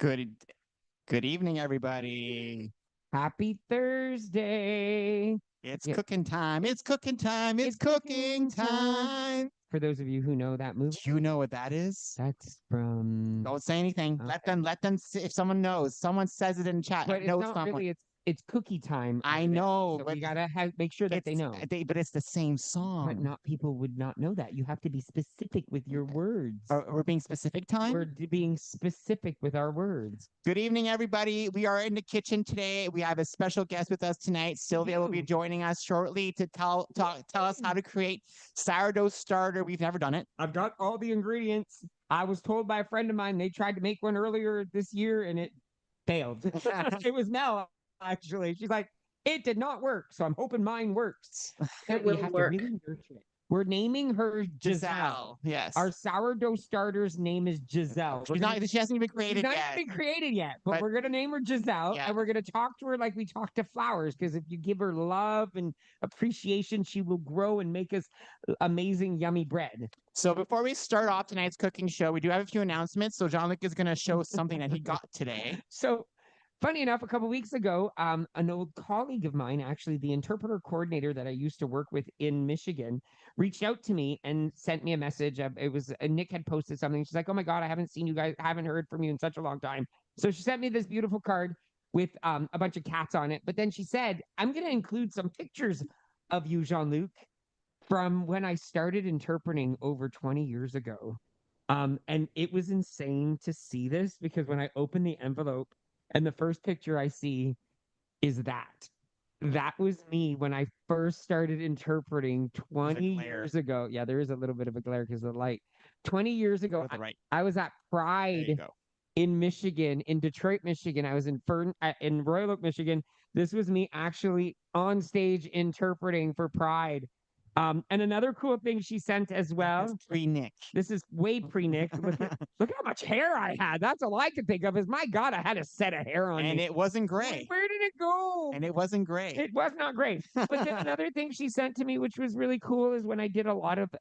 Good good evening, everybody. Happy Thursday. It's Yeah, cooking time. It's cooking time. It's it's cooking cooking time. time. For those of you who know that movie, Do you know what that is? that's from Don't say anything. okay. Let them if someone knows. Someone says it in chat. I But it's know not someone. really it's cookie time I over there. know, So but we gotta make sure that they it's know. but it's the same But song. not people would not know that. You have to be specific with your words. We're being specific We're time. being specific with our words. Good evening, everybody. We are in the kitchen today. We have a special guest with us tonight. Sylvia will be do. joining us shortly to tell us how to create sourdough starter. We've never done it. I've got all the ingredients. I was told by a friend of mine they tried to make one earlier this year and it failed. It was Mel, actually. She's like, it did not work. So I'm hoping mine works. It You will have to work. really nurture it. We're naming her Giselle. Yes. Our sourdough starter's name is Giselle. She hasn't even She's created not yet. even created yet, but But- we're gonna name her Giselle, Yeah. and we're gonna talk to her like we talk to flowers. Because if you give her love and appreciation, she will grow and make us amazing, yummy bread. So before we start off tonight's cooking show, we do have a few announcements. So Jean-Luc is going to show something that he got today. So, funny enough, a couple weeks ago, an old colleague of mine, actually the interpreter coordinator that I used to work with in Michigan, reached out to me and sent me a message. It was Nick had posted something. She's like, "Oh my God, I haven't seen you guys, haven't heard from you in such a long time." So she sent me this beautiful card with a bunch of cats on it. But then she said, "I'm going to include some pictures of you, Jean-Luc, from when I started interpreting over 20 years ago." And it was insane to see this because when I opened the envelope and the first picture I see is that. That was me when I first started interpreting 20 glare. years ago. Yeah, there is a little bit of a glare because of the light. 20 years ago, Go to the right. I was at There you Pride go. in Michigan, in Detroit, Michigan. I was in Royal Oak, Michigan. This was me actually on stage interpreting for Pride. And another cool thing she sent as well. That's pre-Nick. This is way pre-Nick. Look how much hair I had. That's all I could think of is, my God, I had a set of hair on And me. it wasn't gray. Where did it go? And it wasn't gray. It was not great. But then another thing she sent to me, which was really cool, is when I did a lot of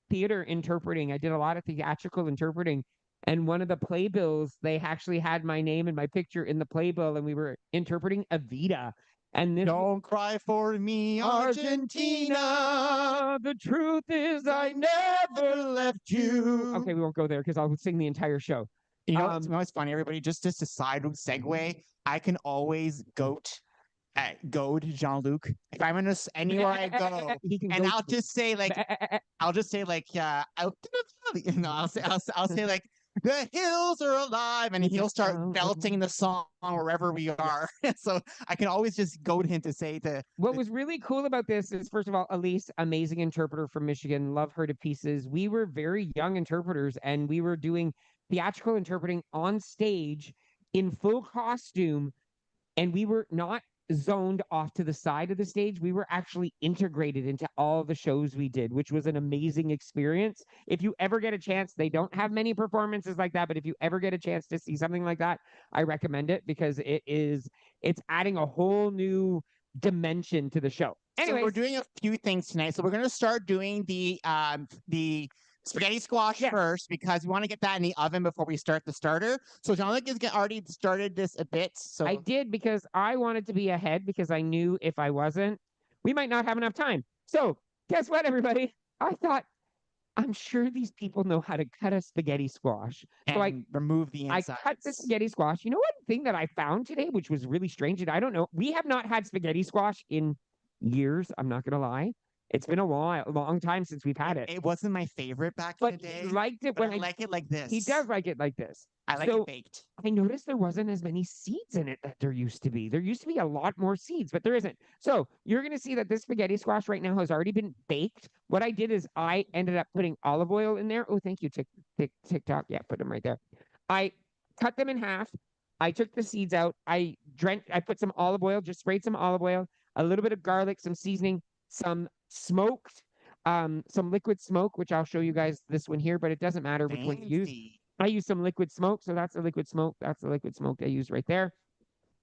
theater interpreting. I did a lot of theatrical interpreting. And one of the playbills, they actually had my name and my picture in the playbill, and we were interpreting Evita. And this Don't cry for me, Argentina. The truth is, I never left you. Okay, we won't go there because I'll sing the entire show. You know what's funny, everybody? Just a side segue. I can always goad Jean-Luc. If I'm in anywhere I go, and I'll just say like, yeah, I'll say like, the hills are alive, and he'll start belting the song wherever we are. So I can always just goad him to say the. What was really cool about this is, first of all, Elise, amazing interpreter from Michigan, love her to pieces. We were very young interpreters, and we were doing theatrical interpreting on stage in full costume, and we were not zoned off to the side of the stage. We were actually integrated into all the shows we did, which was an amazing experience. If you ever get a chance, they don't have many performances like that, but if you ever get a chance to see something like that, I recommend it because it's adding a whole new dimension to the show. Anyway, so we're doing a few things tonight. So we're going to start doing the spaghetti squash first because we want to get that in the oven before we start the starter. So Jean-Luc has already started this a bit. So I did because I wanted to be ahead because I knew if I wasn't, we might not have enough time. So guess what, everybody? I thought, I'm sure these people know how to cut a spaghetti squash. So I remove the inside. I cut the spaghetti squash. You know one thing that I found today, which was really strange, and I don't know, we have not had spaghetti squash in years. I'm not going to lie. It's been a long time since we've had it. It wasn't my favorite back in the day. He liked it when I like it like this. He does like it like this. I like it baked. I noticed there wasn't as many seeds in it that there used to be. There used to be a lot more seeds, but there isn't. So you're going to see that this spaghetti squash right now has already been baked. What I did is I ended up putting olive oil in there. Oh, thank you, TikTok. Yeah, put them right there. I cut them in half. I took the seeds out. I put some olive oil, just sprayed some olive oil, a little bit of garlic, some seasoning, some smoked, some liquid smoke, which I'll show you guys this one here, but it doesn't matter which one you use. I use some liquid smoke, so that's the liquid smoke. That's the liquid smoke I use right there.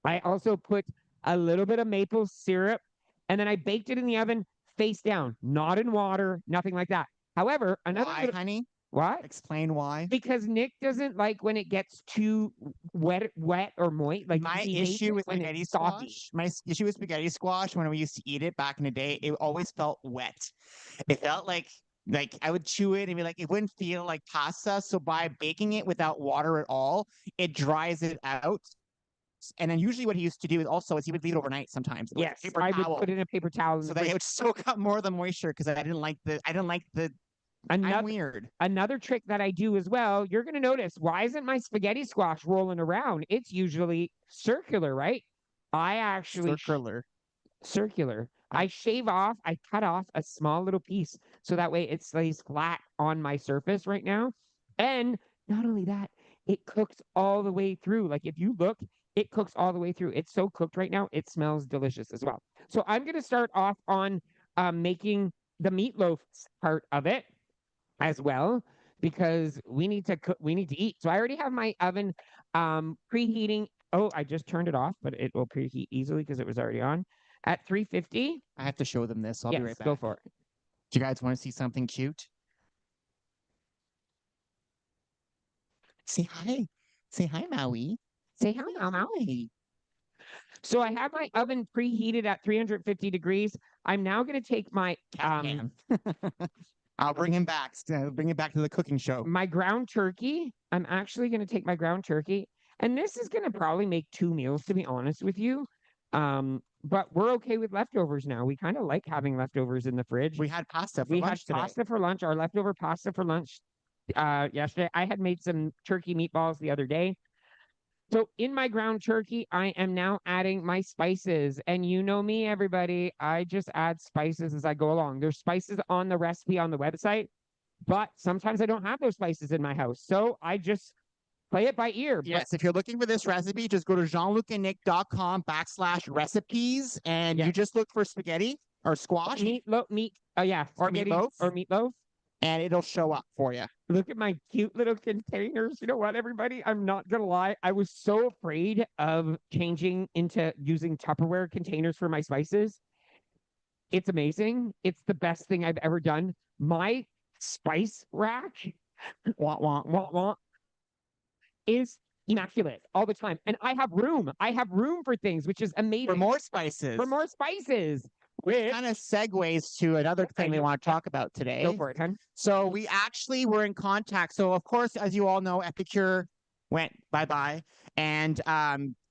I also put a little bit of maple syrup, and then I baked it in the oven face down, not in water, nothing like that. However, Why, honey? What? Explain why. Because Nick doesn't like when it gets too wet or moist. Like My he hates issue it with when spaghetti it's soggy. squash, my issue with spaghetti squash when we used to eat it back in the day, it always felt wet. It felt like I would chew it and be like, it wouldn't feel like pasta. So by baking it without water at all, it dries it out. And then usually what he used to do is he would leave it overnight sometimes. With a Yes, paper I would towel, put it in a paper towel in so the that it fridge. would soak up more of the moisture because I didn't like the I'm Another weird. another trick that I do as well, you're going to notice, why isn't my spaghetti squash rolling around? It's usually circular, right? I actually Circular. circular. I shave off, I cut off a small little piece so that way it stays flat on my surface right now. And not only that, it cooks all the way through. Like if you look, it cooks all the way through. It's so cooked right now, it smells delicious as well. So I'm going to start off on making the meatloaf part of it as well because we need to cook, we need to eat. So I already have my oven preheating. Oh, I just turned it off, but it will preheat easily because it was already on at 350. I have to show them this. So I'll be right back. Go for it. Do you guys want to see something cute? Say hi. Say hi, Maui. Say hi, Maui. So I have my oven preheated at 350 degrees. I'm now going to take my I'll bring him back. Bring it back to the cooking show. My ground turkey. I'm actually going to take my ground turkey, and this is going to probably make 2 meals, to be honest with you. But we're okay with leftovers now. We kind of like having leftovers in the fridge. We had pasta for we lunch had pasta for lunch. Our leftover pasta for lunch yesterday. I had made some turkey meatballs the other day. So in my ground turkey, I am now adding my spices. And you know me, everybody, I just add spices as I go along. There's spices on the recipe on the website, but sometimes I don't have those spices in my house. So I just play it by ear. Yes, if you're looking for this recipe, just go to jeanlucandnick.com/recipes and you just look for spaghetti or squash. Meatloaf. Or meatloaf. And it'll show up for you. Look at my cute little containers. You know what, everybody? I'm not going to lie. I was so afraid of changing into using Tupperware containers for my spices. It's amazing. It's the best thing I've ever done. My spice rack is immaculate all the time. And I have room. I have room for things, which is amazing. For more spices. Which kind of segues to another thing we want to talk about today. Go for it, hun. So we actually were in contact. So of course, as you all know, Epicure went bye-bye. And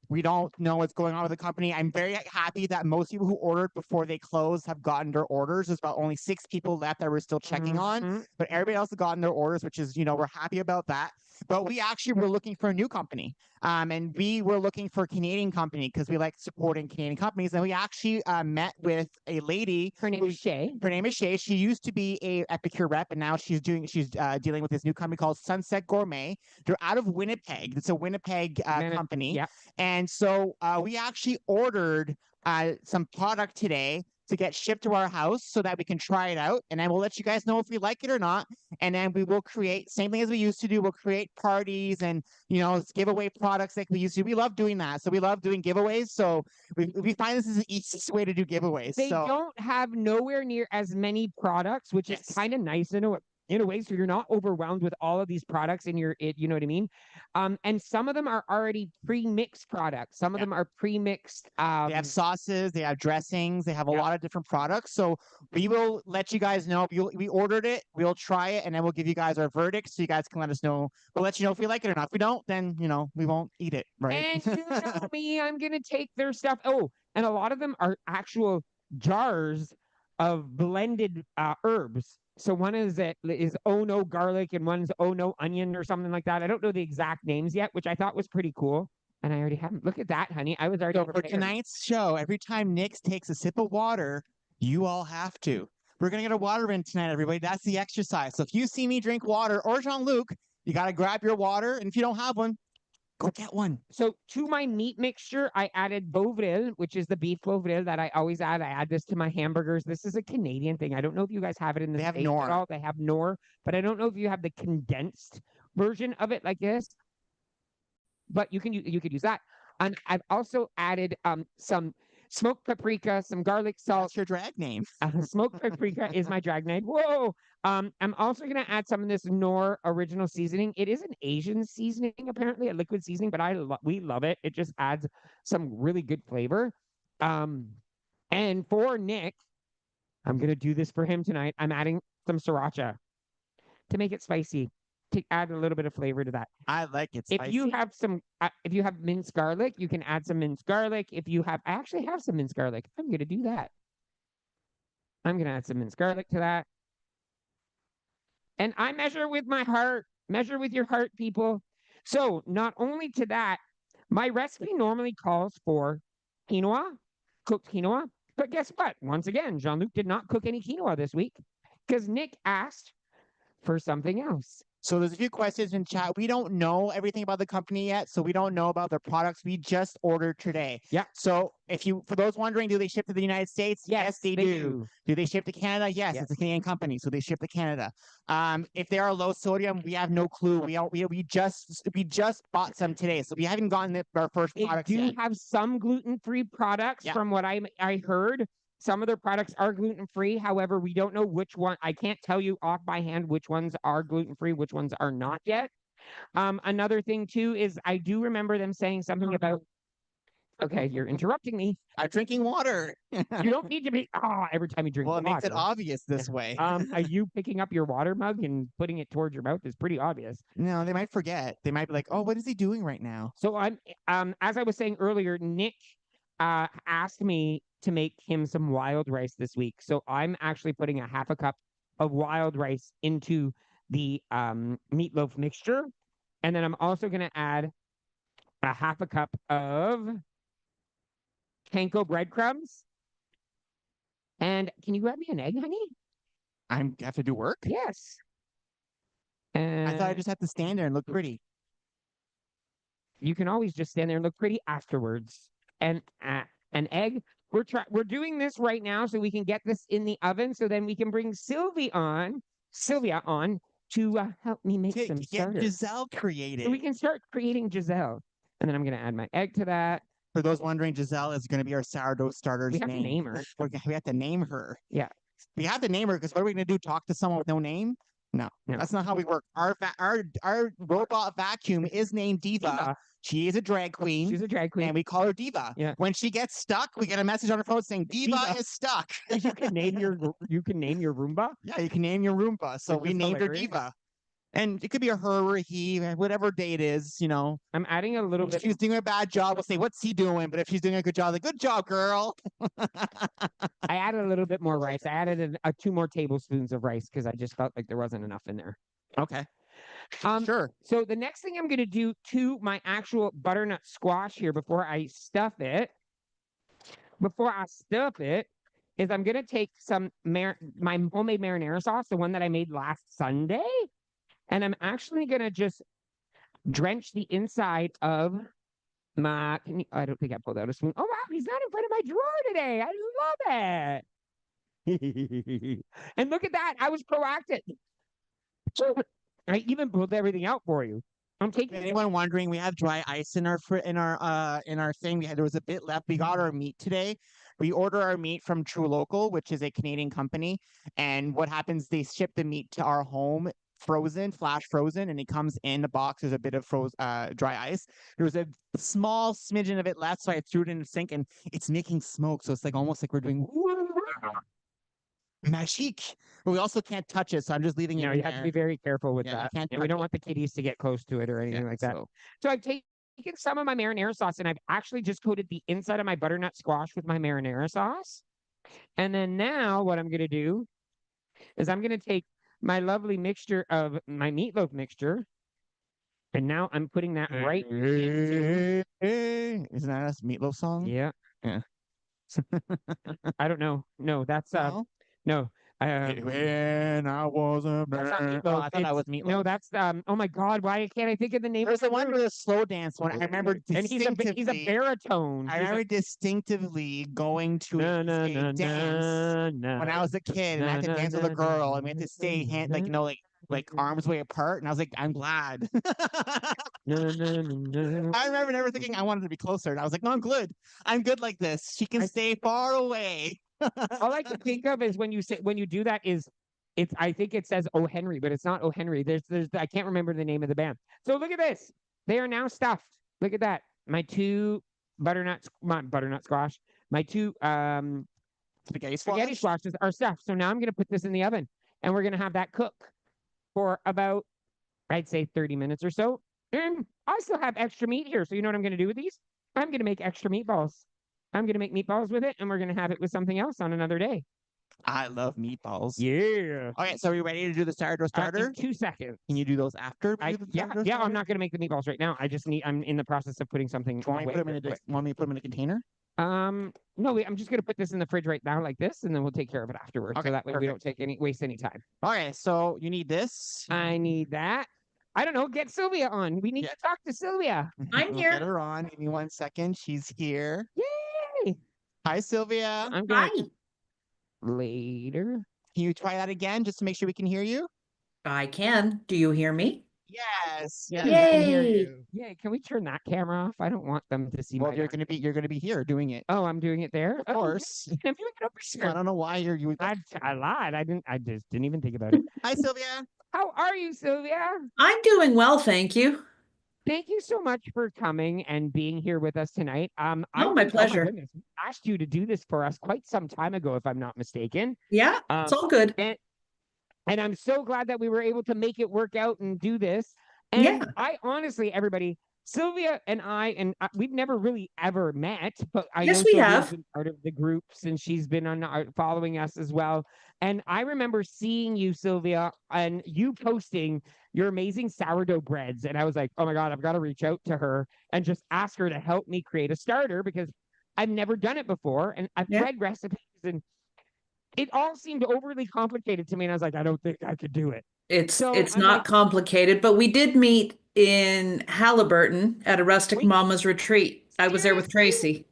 we don't know what's going on with the company. I'm very happy that most people who ordered before they closed have gotten their orders. There's about only 6 people left that we're still checking on. But everybody else has gotten their orders, which is, we're happy about that. But we actually were looking for a new company. And we were looking for a Canadian company because we like supporting Canadian companies. And we actually met with a lady. Her name is Shay. She used to be a Epicure rep, and now she's dealing with this new company called Sunset Gourmet. They're out of Winnipeg. It's a Winnipeg company. Yeah. And so we actually ordered some product today to get shipped to our house so that we can try it out. And then we'll let you guys know if we like it or not. And then we will create, same thing as we used to do, we'll create parties and, give away products like we used to. We love doing that. So we love doing giveaways. So we find this is the easiest way to do giveaways. They don't have nowhere near as many products, which is kind of nice in a way, so you're not overwhelmed with all of these products in you know what I mean? And some of them are already pre-mixed products. Some of them are pre-mixed. They have sauces, they have dressings, they have a lot of different products. So we will let you guys know. We ordered it, we'll try it, and then we'll give you guys our verdict so you guys can let us know. We'll let you know if we like it or not. If we don't, then, we won't eat it, right? And you know me, I'm going to take their stuff. Oh, and a lot of them are actual jars of blended herbs. So one is oh no garlic and one's oh no onion or something like that. I don't know the exact names yet, which I thought was pretty cool. And I already have them. Look at that, honey. I was already for tonight's show. Every time Nick takes a sip of water, you all have to. We're gonna get a water in tonight, everybody. That's the exercise. So if you see me drink water or Jean-Luc, you gotta grab your water. And if you don't have one, go get one. So to my meat mixture, I added Beauvril, which is the beef Beauvril that I always add. I add this to my hamburgers. This is a Canadian thing. I don't know if you guys have it in the States at all. They have Knorr, but I don't know if you have the condensed version of it like this. But you could use that. And I've also added some smoked paprika, some garlic salt. That's your drag name. Smoked paprika is my drag name. Whoa! I'm also gonna add some of this Knorr original seasoning. It is an Asian seasoning, apparently, a liquid seasoning, but we love it. It just adds some really good flavor. And for Nick, I'm gonna do this for him tonight. I'm adding some sriracha to make it spicy, to add a little bit of flavor to that. I like it spicy. If you have if you have minced garlic, you can add some minced garlic. I actually have some minced garlic. I'm gonna do that. I'm gonna add some minced garlic to that. And I measure with my heart. Measure with your heart, people. So not only to that, my recipe normally calls for quinoa, cooked quinoa. But guess what? Once again, Jean-Luc did not cook any quinoa this week because Nick asked for something else. So there's a few questions in chat. We don't know everything about the company yet, so we don't know about their products. We just ordered today. Yeah. So for those wondering, do they ship to the United States? Yes, they do. Do they ship to Canada? Yes, it's a Canadian company, so they ship to Canada. If they are low sodium, we have no clue. We just bought some today, so we haven't gotten our first products yet. They do have some gluten-free products, from what I heard. Some of their products are gluten-free. However, we don't know which one. I can't tell you off by hand which ones are gluten-free, which ones are not yet. Another thing, too, is I do remember them saying something about... Okay, you're interrupting me. I'm drinking water. You don't need to be... every time you drink water. Well, it makes it obvious this way. Are you picking up your water mug and putting it towards your mouth is pretty obvious. No, they might forget. They might be like, oh, what is he doing right now? So as I was saying earlier, Nick asked me to make him some wild rice this week. So I'm actually putting a half a cup of wild rice into the meatloaf mixture. And then I'm also going to add a half a cup of panko breadcrumbs. And can you grab me an egg, honey? I have to do work? Yes. I thought I just had to stand there and look pretty. You can always just stand there and look pretty afterwards. And an egg. We're doing this right now so we can get this in the oven, so then we can bring Sylvia on to help me make some starters. Get Giselle created. So we can start creating Giselle. And then I'm going to add my egg to that. For those wondering, Giselle is going to be our sourdough starter's name. We have to name her. We have to name her. Yeah. We have to name her because what are we going to do? Talk to someone with no name? No, that's not how we work. Our robot vacuum is named Diva. She is a drag queen. She's a drag queen. And we call her Diva. Yeah. When she gets stuck, we get a message on her phone saying Diva is stuck. You can name your Roomba? Yeah, you can name your Roomba. So we named her Diva. And it could be a her or a he, whatever day it is, you know. I'm adding a little bit. If she's doing a bad job, we'll say, what's he doing? But if she's doing a good job, like, good job, girl. I added a little bit more rice. I added 2 more tablespoons of rice because I just felt like there wasn't enough in there. Okay. Sure. So the next thing I'm going to do to my actual butternut squash here before I stuff it, is I'm going to take some my homemade marinara sauce, the one that I made last Sunday, and I'm actually going to just drench the inside of my... I don't think I pulled out a spoon. Oh, wow, he's not in front of my drawer today. I love it. And look at that. I was proactive. So I even pulled everything out for you. I'm taking... Anyone wondering, we have dry ice in our thing. There was a bit left. We got our meat today. We order our meat from True Local, which is a Canadian company. And what happens, they ship the meat to our home flash frozen, and it comes in a box. There's a bit of dry ice. There was a small smidgen of it left, so I threw it in the sink, and it's making smoke. So it's like almost like we're doing magic. But we also can't touch it, so I'm just leaving it. You have to be very careful with that. And we don't want the kitties to get close to it or anything like that. So I've taken some of my marinara sauce, and I've actually just coated the inside of my butternut squash with my marinara sauce. And then now what I'm going to do is I'm going to take my lovely mixture of my meatloaf mixture, and now I'm putting that right into... Isn't that a Meatloaf song? Yeah. I don't know. No, that's no. When I was a man. I thought that was Meatloaf. No, that's oh my God, why can't I think of the name? There's the one with the slow dance one. I remember distinctively. And he's a baritone. I remember distinctively going to a dance when I was a kid, and I had to dance with a girl, and we had to stay like arms way apart, and I was like, I'm glad. No, no, no. I remember never thinking I wanted to be closer, and I was like, no, I'm good. I'm good like this. She can stay far away. All I can think of is when you do that is I think it says O. Henry, but it's not O. Henry. There's I can't remember the name of the band. So look at this. They are now stuffed. Look at that. My two butternut squash. My two spaghetti squashes are stuffed. So now I'm gonna put this in the oven and we're gonna have that cook for about, I'd say 30 minutes or so. And I still have extra meat here. So you know what I'm gonna do with these? I'm gonna make extra meatballs. I'm gonna make meatballs with it, and we're gonna have it with something else on another day. I love meatballs. Yeah. Okay, so are we ready to do the sourdough starter? In 2 seconds. Can you do those after? Yeah. I'm not gonna make the meatballs right now. I'm in the process of putting something. Want me to put them in a container? No, I'm just gonna put this in the fridge right now, like this, and then we'll take care of it afterwards. Okay, So that way we don't waste any time. Okay, so you need this. I need that. I don't know. Get Sylvia on. We need to talk to Sylvia. I'm here. Get her on. Give me 1 second. She's here. Yay! Hi, Sylvia. I'm gonna Hi. later. Can you try that again just to make sure we can hear you? I can. Do you hear me? Yes. Yeah, we can hear Yay. you. Yeah, can we turn that camera off? I don't want them to see Well, my. you're gonna be here doing it. Oh, I'm doing it there. Of course. I'm doing it over I here. don't know why you. I lied. I just didn't even think about it. Hi, Sylvia. How are you, Sylvia? I'm doing well, thank you. Thank you so much for coming and being here with us tonight. Oh, my pleasure. Goodness, we asked you to do this for us quite some time ago, if I'm not mistaken. Yeah, it's all good. And I'm so glad that we were able to make it work out and do this. And Yeah. I honestly, everybody, Sylvia and we've never really ever met, but I Yes, know we Sylvia's have. been part of the groups and she's been on following us as well. And I remember seeing you, Sylvia, and you posting your amazing sourdough breads. And I was like, oh my God, I've got to reach out to her and just ask her to help me create a starter because I've never done it before. And I've read recipes and it all seemed overly complicated to me. And I was like, I don't think I could do it. It's So it's I'm not like- complicated, but we did meet in Halliburton at a Rustic Mama's retreat. I was there with Tracy.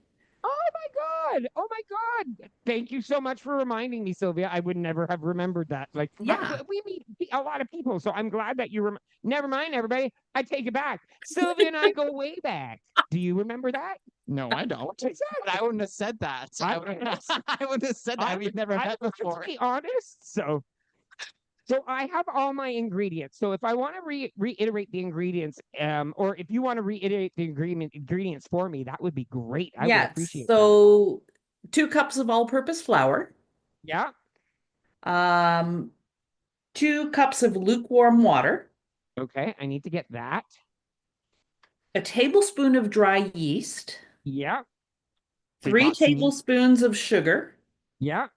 Oh my God. Oh my God. Thank you so much for reminding me, Sylvia. I would never have remembered that. Like, Yeah. we meet a lot of people. So I'm glad that you never mind, everybody. I take it back. Sylvia and I go way back. Do you remember that? No, I don't. Exactly. But I wouldn't have said that. I wouldn't have said that. We've never met before. To be honest. So I have all my ingredients. So if I want to reiterate the ingredients, or if you want to reiterate the ingredients for me, that would be great. I would appreciate that. So 2 cups of all-purpose flour, Yeah. 2 cups of lukewarm water, Okay. I need to get that. a tablespoon of dry yeast, Yeah. 3 Not seeming- tablespoons of sugar, Yeah.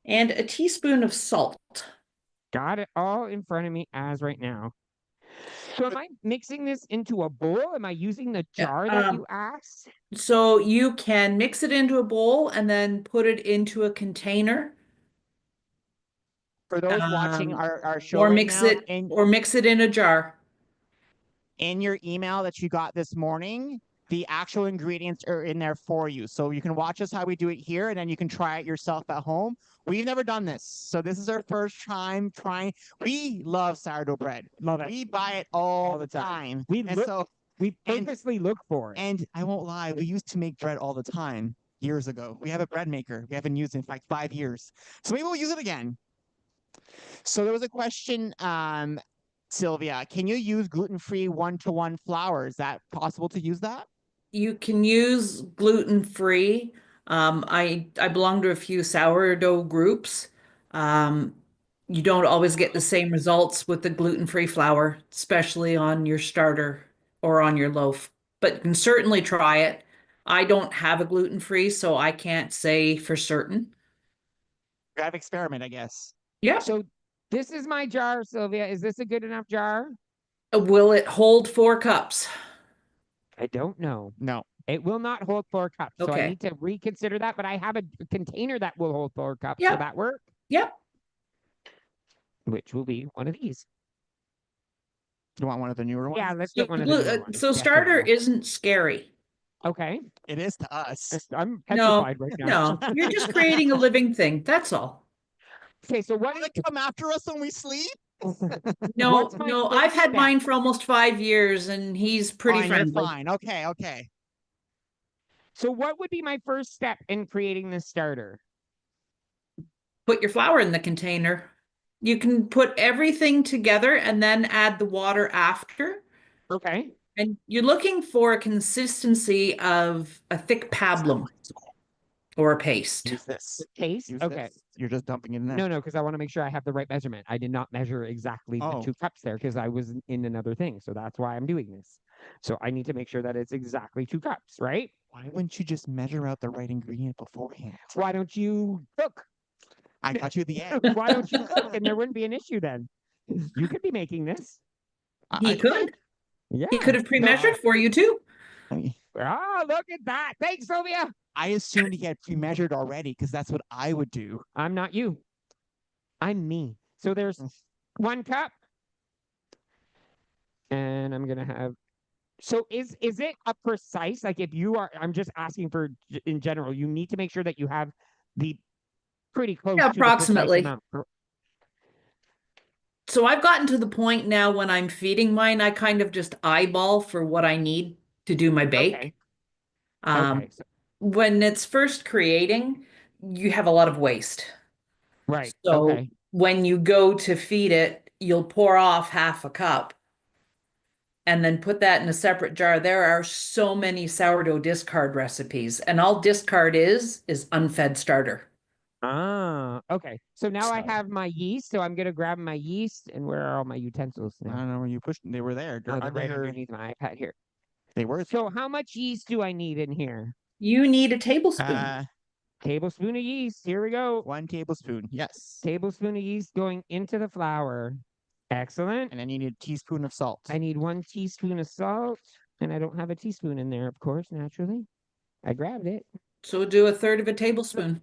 and a teaspoon of salt. Got it all in front of me as right now. So am I mixing this into a bowl? Am I using the jar that you asked? So you can mix it into a bowl and then put it into a container, For those watching our show or right mix now, it in a jar. in your email that you got this morning, the actual ingredients are in there for you. So you can watch us how we do it here, and then you can try it yourself at home. We've never done this. So this is our first time trying. We love sourdough bread. Love it. We buy it all the time. We and- purposely look for it. And I won't lie, we used to make bread all the time years ago. We have a bread maker. We haven't used it in like 5 years. So maybe we'll use it again. So there was a question, Sylvia, can you use gluten-free 1-to-1 flour? Is that possible to use that? You can use gluten-free. I belong to a few sourdough groups. You don't always get the same results with the gluten-free flour, especially on your starter or on your loaf, but you can certainly try it. I don't have a gluten-free, so I can't say for certain. Grab experiment, I guess. Yeah. So this is my jar, Sylvia. Is this a good enough jar? Will it hold 4 cups? I don't know. No. It will not hold 4 cups. So I Okay. need to reconsider that, but I have a container that will hold 4 cups. Yeah. Will that work? Yep. Which will be one of these. You want one of the newer ones? Yeah, let's get one of the newer ones. So starter Definitely. isn't scary. Okay. It is to us. I'm No, petrified right now. no, you're just creating a living thing. That's all. Okay, so what Want to come after us when we sleep? No, What's my no, I've first had step? mine for almost 5 years and he's pretty Fine, you're friendly. fine. Okay, okay. So what would be my first step in creating this starter? Put your flour in the container. You can put everything together and then add the water after. Okay. And you're looking for a consistency of a thick pablum or a paste. Use this. Taste? Use Okay. this. You're just dumping it in there. No, because I want to make sure I have the right measurement. I did not measure exactly the Oh. 2 cups there because I was in another thing. So that's why I'm doing this. So I need to make sure that it's exactly 2 cups, right? Why wouldn't you just measure out the right ingredient beforehand? Why don't you cook? I got you at the end. Why don't you cook? And there wouldn't be an issue then. You could be making this. He could. Yeah. He could have pre-measured for you too. Oh, look at that. Thanks, Sylvia. I assumed he had pre-measured already because that's what I would do. I'm not you. I'm me. So there's 1 cup. And I'm gonna have. So is it a precise, like if you are, I'm just asking for in general, you need to make sure that you have the pretty close Yeah, to the precise approximately. amount. So I've gotten to the point now when I'm feeding mine, I kind of just eyeball for what I need to do my bake. Okay. Um, So, when it's first creating, you have a lot of waste. right. So Okay. when you go to feed it, you'll pour off half a cup and then put that in a separate jar. There are so many sourdough discard recipes, and all discard is unfed starter. Ah, okay. So now I So- have my yeast. So I'm gonna grab my yeast, and where are all my utensils I now? don't know where you pushed them. They were there. They're Oh, they're under right your- underneath my iPad here. They were. So how much yeast do I need in here? You need a tablespoon. Tablespoon of yeast. Here we go. 1 tablespoon. Yes. Tablespoon of yeast going into the flour. Excellent. And then you need a teaspoon of salt. I need 1 teaspoon of salt, and I don't have a teaspoon in there, of course, naturally. I grabbed it. So do a third of a tablespoon.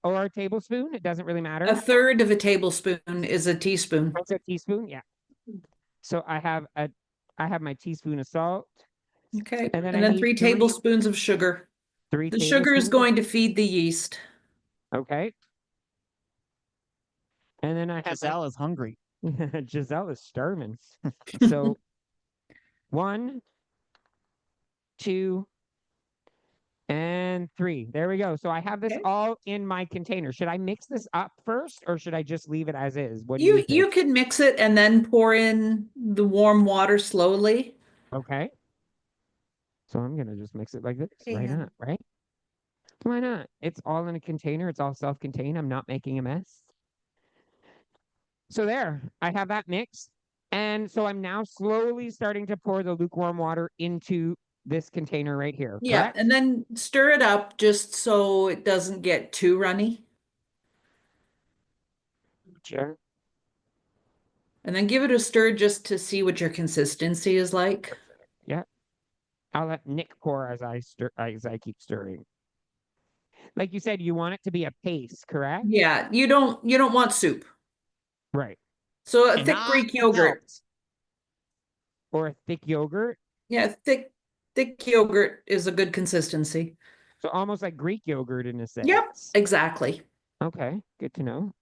Or a tablespoon. It doesn't really matter. A third of a tablespoon is a teaspoon. What's a teaspoon? Yeah. So I have my teaspoon of salt. Okay. And then And I then need 3 tablespoons of sugar. 3 The sugar is tablespoons. going to feed the yeast. Okay. And then I have Giselle is hungry. Giselle is starving. So 1, 2, and 3. There we go. So I have this Okay. all in my container. Should I mix this up first, or should I just leave it as is? What do you think? You could mix it and then pour in the warm water slowly. Okay. So I'm gonna just mix it like this. Why Yeah. not? Right? Why not? It's all in a container. It's all self-contained. I'm not making a mess. So there, I have that mixed. And so I'm now slowly starting to pour the lukewarm water into this container right here. Yeah, Correct? and then stir it up just so it doesn't get too runny. Sure. And then give it a stir just to see what your consistency is like. Yeah. I'll let Nick pour as I keep stirring. Like you said, you want it to be a paste, correct? Yeah, you don't want soup. Right. So a thick Cannot Greek yogurt. melt. Or a thick yogurt. Yeah, thick yogurt is a good consistency. So almost like Greek yogurt in a sense. Yep, exactly. Okay, good to know.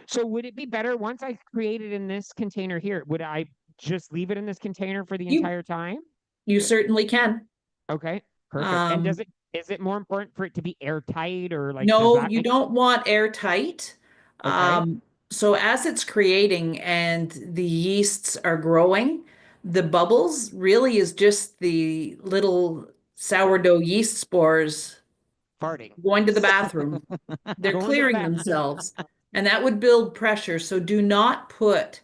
So would it be better once I create it in this container here, would I just leave it in this container for the entire time? You certainly can. Okay, perfect. And is it more important for it to be airtight, or like does No, that you make- don't want airtight. Okay. So as it's creating and the yeasts are growing, the bubbles really is just the little sourdough yeast spores Farting. going to the bathroom. They're Going to the clearing bathroom. themselves, and that would build pressure. So do not put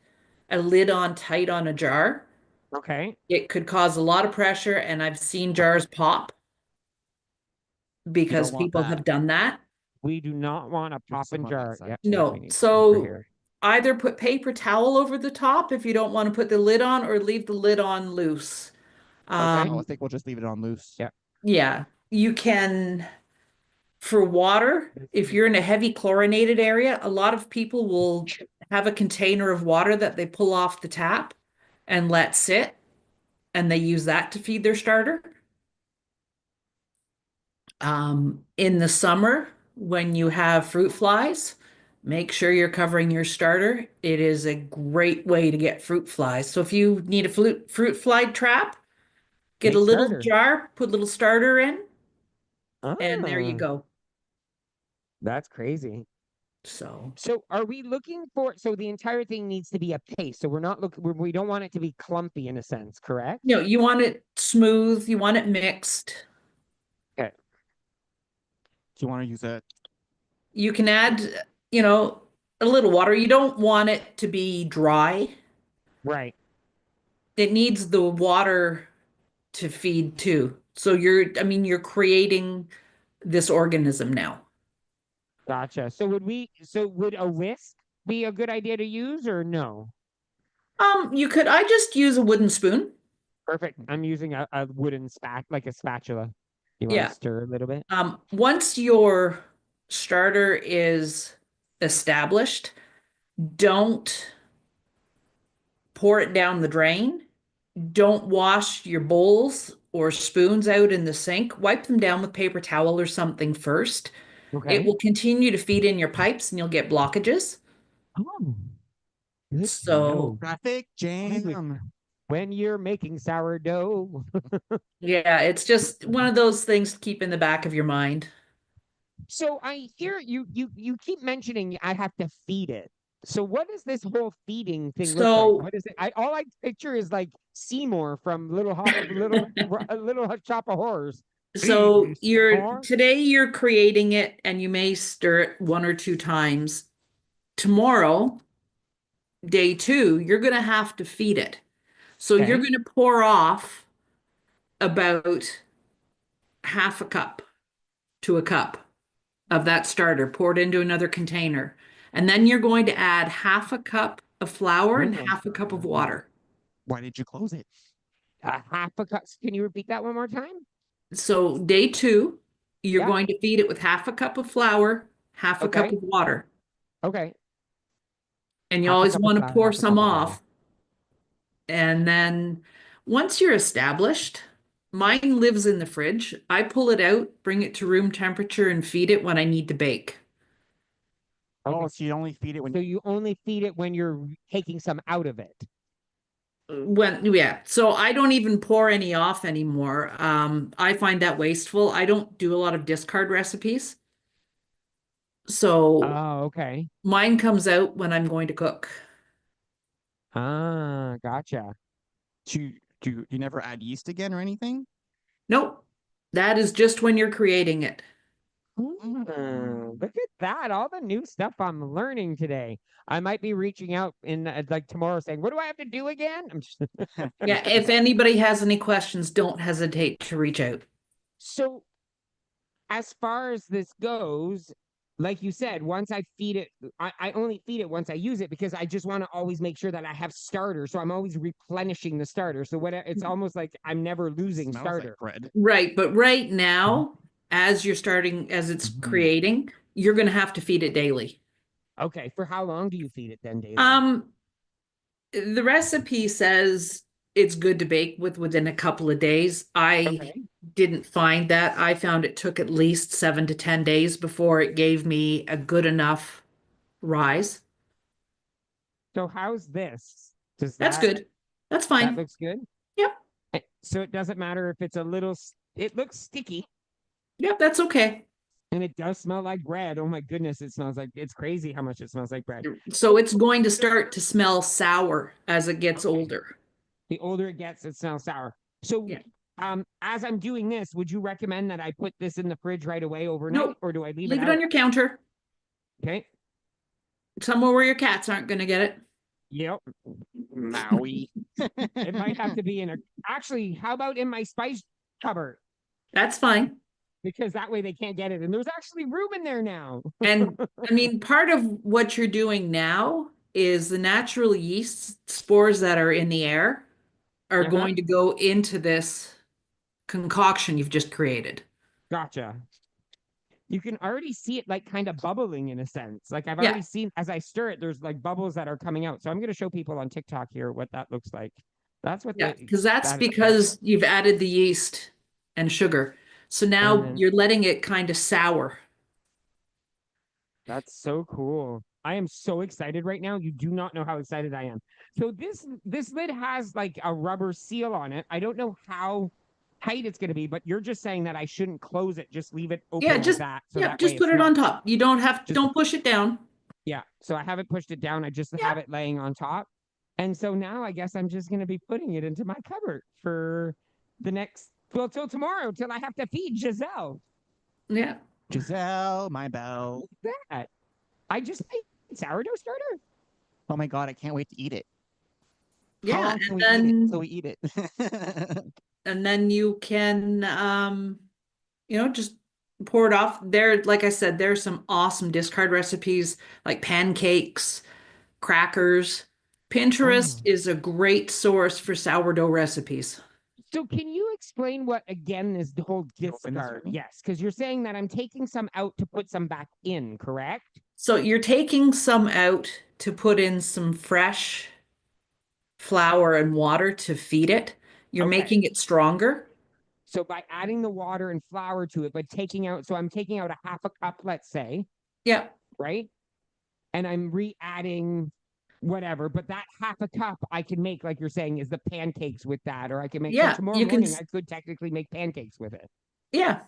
a lid on tight on a jar. Okay. It could cause a lot of pressure, and I've seen jars pop because want people that. have done that. We do not want a There's some popping on that jar. side, Yep. too. we No, need some so over here. either put paper towel over the top if you don't want to put the lid on, or leave the lid on loose. Okay. Oh, I think we'll just leave it on loose. Yeah. Yeah, you can, for water, if you're in a heavy chlorinated area, a lot of people will have a container of water that they pull off the tap and let sit, and they use that to feed their starter. In the summer, when you have fruit flies, make sure you're covering your starter. It is a great way to get fruit flies. So if you need a fruit fly trap, get a Make little starter. jar, put a little starter in, and there you Ah, go. that's crazy. So, So are we looking for, so the entire thing needs to be a paste. So we're not looking, we don't want it to be clumpy in a sense, correct? you want it smooth, you want it mixed. Okay. Do you want to use a You can add, you know, a little water. You don't want it to be dry. Right. It needs the water to feed too. So I mean, you're creating this organism now. Gotcha. So would a whisk be a good idea to use or no? I just use a wooden spoon. Perfect. I'm using a wooden like a spatula. You want to Yeah. stir a little bit? Once your starter is established, don't pour it down the drain. Don't wash your bowls or spoons out in the sink. Wipe them down with paper towel or something first. It Okay. will continue to feed in your pipes and you'll get blockages. Oh, good to So, know. traffic With jam? when you're making sourdough. yeah, it's just one of those things to keep in the back of your mind. So I hear you keep mentioning I have to feed it. So what does this whole feeding thing look like? So, What is it? I all I picture is like Seymour from Little Shop of Horrors. so Please, more. today you're creating it and you may stir it one or two times. Tomorrow, day two, you're going to have to feed it. So you're Okay. going to pour off about half a cup to a cup of that starter poured into another container. And then you're going to add half a cup of flour and Mm. half a cup of water. Why did you close it? A half a cup. Can you repeat that one more time? So day two, you're Yeah. going to feed it with half a cup of flour, half a cup Okay. of water. Okay. And you Half a always cup of want to flour, pour half a some cup of water. off. And then once you're established, mine lives in the fridge. I pull it out, bring it to room temperature, and feed it when I need to bake. Oh, Okay. so you only feed it when So you only feed it when you're taking some out of it. Yeah, so I don't even pour any off anymore. I find that wasteful. I don't do a lot of discard recipes. So Oh, okay. mine comes out when I'm going to cook. Ah, gotcha. you never add yeast again or anything? Nope. That is just when you're creating it. Look at that. All the new stuff I'm learning today. I might be reaching out in like tomorrow saying, what do I have to do again? I'm just Yeah, if anybody has any questions, don't hesitate to reach out. so as far as this goes, like you said, once I feed it, I only feed it once I use it because I just want to always make sure that I have starter. So I'm always replenishing the starter. So what it's almost like I'm never losing Smells like starter. bread. Right, but right now, as you're starting, as it's Mhm. creating, you're going to have to feed it daily. Okay. For how long do you feed it then daily? Um, the recipe says it's good to bake within a couple of days. I Okay. didn't find that. I found it took at least 7 to 10 days before it gave me a good enough rise. So how's this? Does That's good. That's that fine. looks good? Yep. So it doesn't matter if it's a little, it looks sticky Yep, that's okay. and it does smell like bread. Oh my goodness, it smells like, it's crazy how much it smells like bread. So it's going to start to smell sour as it gets Okay. older. The older it gets, it smells sour. So, Yeah. as I'm doing this, would you recommend that I put this in the fridge right away overnight Nope. or do I leave it Leave it on out? your counter, Okay. somewhere where your cats aren't going to get it. Yep. Maui. It might have to be in a, actually, how about in my spice cupboard? That's fine. Because that way they can't get it. And there's actually room in there now. And I mean, part of what you're doing now is the natural yeast spores that are in the air are Uh-huh. going to go into this concoction you've just created. Gotcha. You can already see it like kind of bubbling in a sense. Like I've Yeah, already seen as I stir it, there's like bubbles that are coming out. So I'm going to show people on TikTok here what that looks like. That's what yeah, because that's that is good. because you've added the yeast and sugar. So And now then you're letting it kind of sour. that's so cool. I am so excited right now. You do not know how excited I am. So this lid has like a rubber seal on it. I don't know how tight it's going to be, but you're just saying that I shouldn't close it. Just leave it open Yeah, like that. So that way just put it's it on not top. You don't have, just don't push it down. yeah. So I haven't pushed it down. I just Yeah. have it laying on top. And so now I guess I'm just going to be putting it into my cupboard for the next, well, till tomorrow, till I have to feed Giselle. Yeah. Giselle, my belle. That I just made sourdough starter. Oh my God, I can't wait to eat it. How Yeah, long can and we eat it then until we eat it? you can just pour it off. There, like I said, there's some awesome discard recipes like pancakes, crackers. Pinterest Oh. is a great source for sourdough recipes. So can you explain what again is the whole Open this for discard? me? Yes, because you're saying that I'm taking some out to put some back in, correct? So you're taking some out to put in some fresh flour and water to feed it. You're Okay. making it stronger. So by adding the water and flour to it, but taking out, so I'm taking out a half a cup, let's say, Yeah. right? And I'm re-adding whatever, but that half a cup I can make, like you're saying, is the pancakes with that, or I can make, so Yeah, tomorrow you can, morning I could technically make pancakes with it. yeah.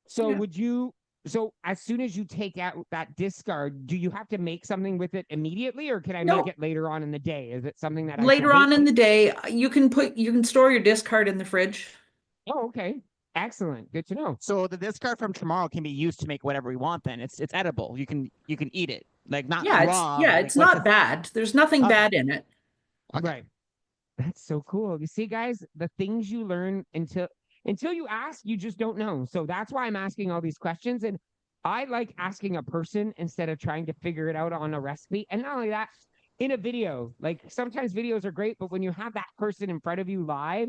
So Yeah. would you, so as soon as you take out that discard, do you have to make something with it immediately, or can I make No, it later on in the day? Is it something that I should later wait? on in the day, you can store your discard in the fridge. Oh, okay. Excellent. Good to know. So the discard from tomorrow can be used to make whatever we want. Then it's edible. You can eat it, like not raw. But like It's what's not bad. There's nothing okay? bad in it. Okay. Right. That's so cool. You see, guys, the things you learn until you ask, you just don't know. So that's why I'm asking all these questions. And I like asking a person instead of trying to figure it out on a recipe. And not only that, in a video, like sometimes videos are great, but when you have that person in front of you live,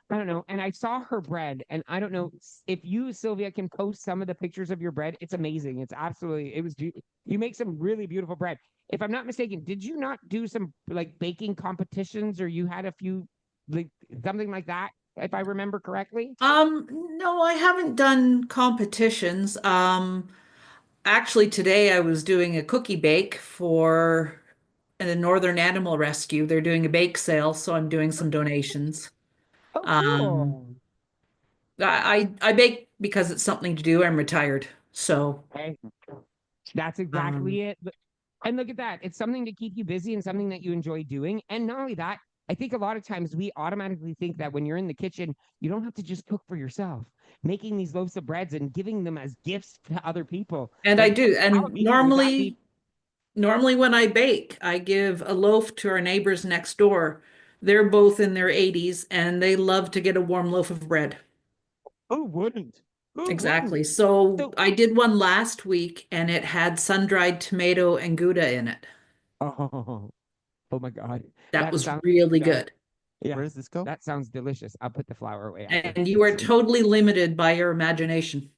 I don't know. And I saw her bread, and I don't know if you, Sylvia, can post some of the pictures of your bread. It's amazing. It's absolutely, you make some really beautiful bread. If I'm not mistaken, did you not do some like baking competitions, or you had a few, like something like that, if I remember correctly? No, I haven't done competitions. Actually today I was doing a cookie bake for the Northern Animal Rescue. They're doing a bake sale, so I'm doing some donations. Oh, Um, cool. I bake because it's something to do. I'm retired. So, Okay. That's um, exactly it. And look at that. It's something to keep you busy and something that you enjoy doing. And not only that, I think a lot of times we automatically think that when you're in the kitchen, you don't have to just cook for yourself. Making these loaves of breads and giving them as gifts to other people. and I Like, do. how And amazing would that be? normally when I bake, I give a loaf to our neighbors next door. They're both in their 80s and they love to get a warm loaf of bread. Who wouldn't? Who wouldn't? Exactly. So So, I did one last week and it had sun-dried tomato and Gouda in it. oh, oh my God. That That was sounds, really uh, good. yeah, Where does this go? that sounds delicious. I'll put the flour away after. And you are totally limited by your imagination.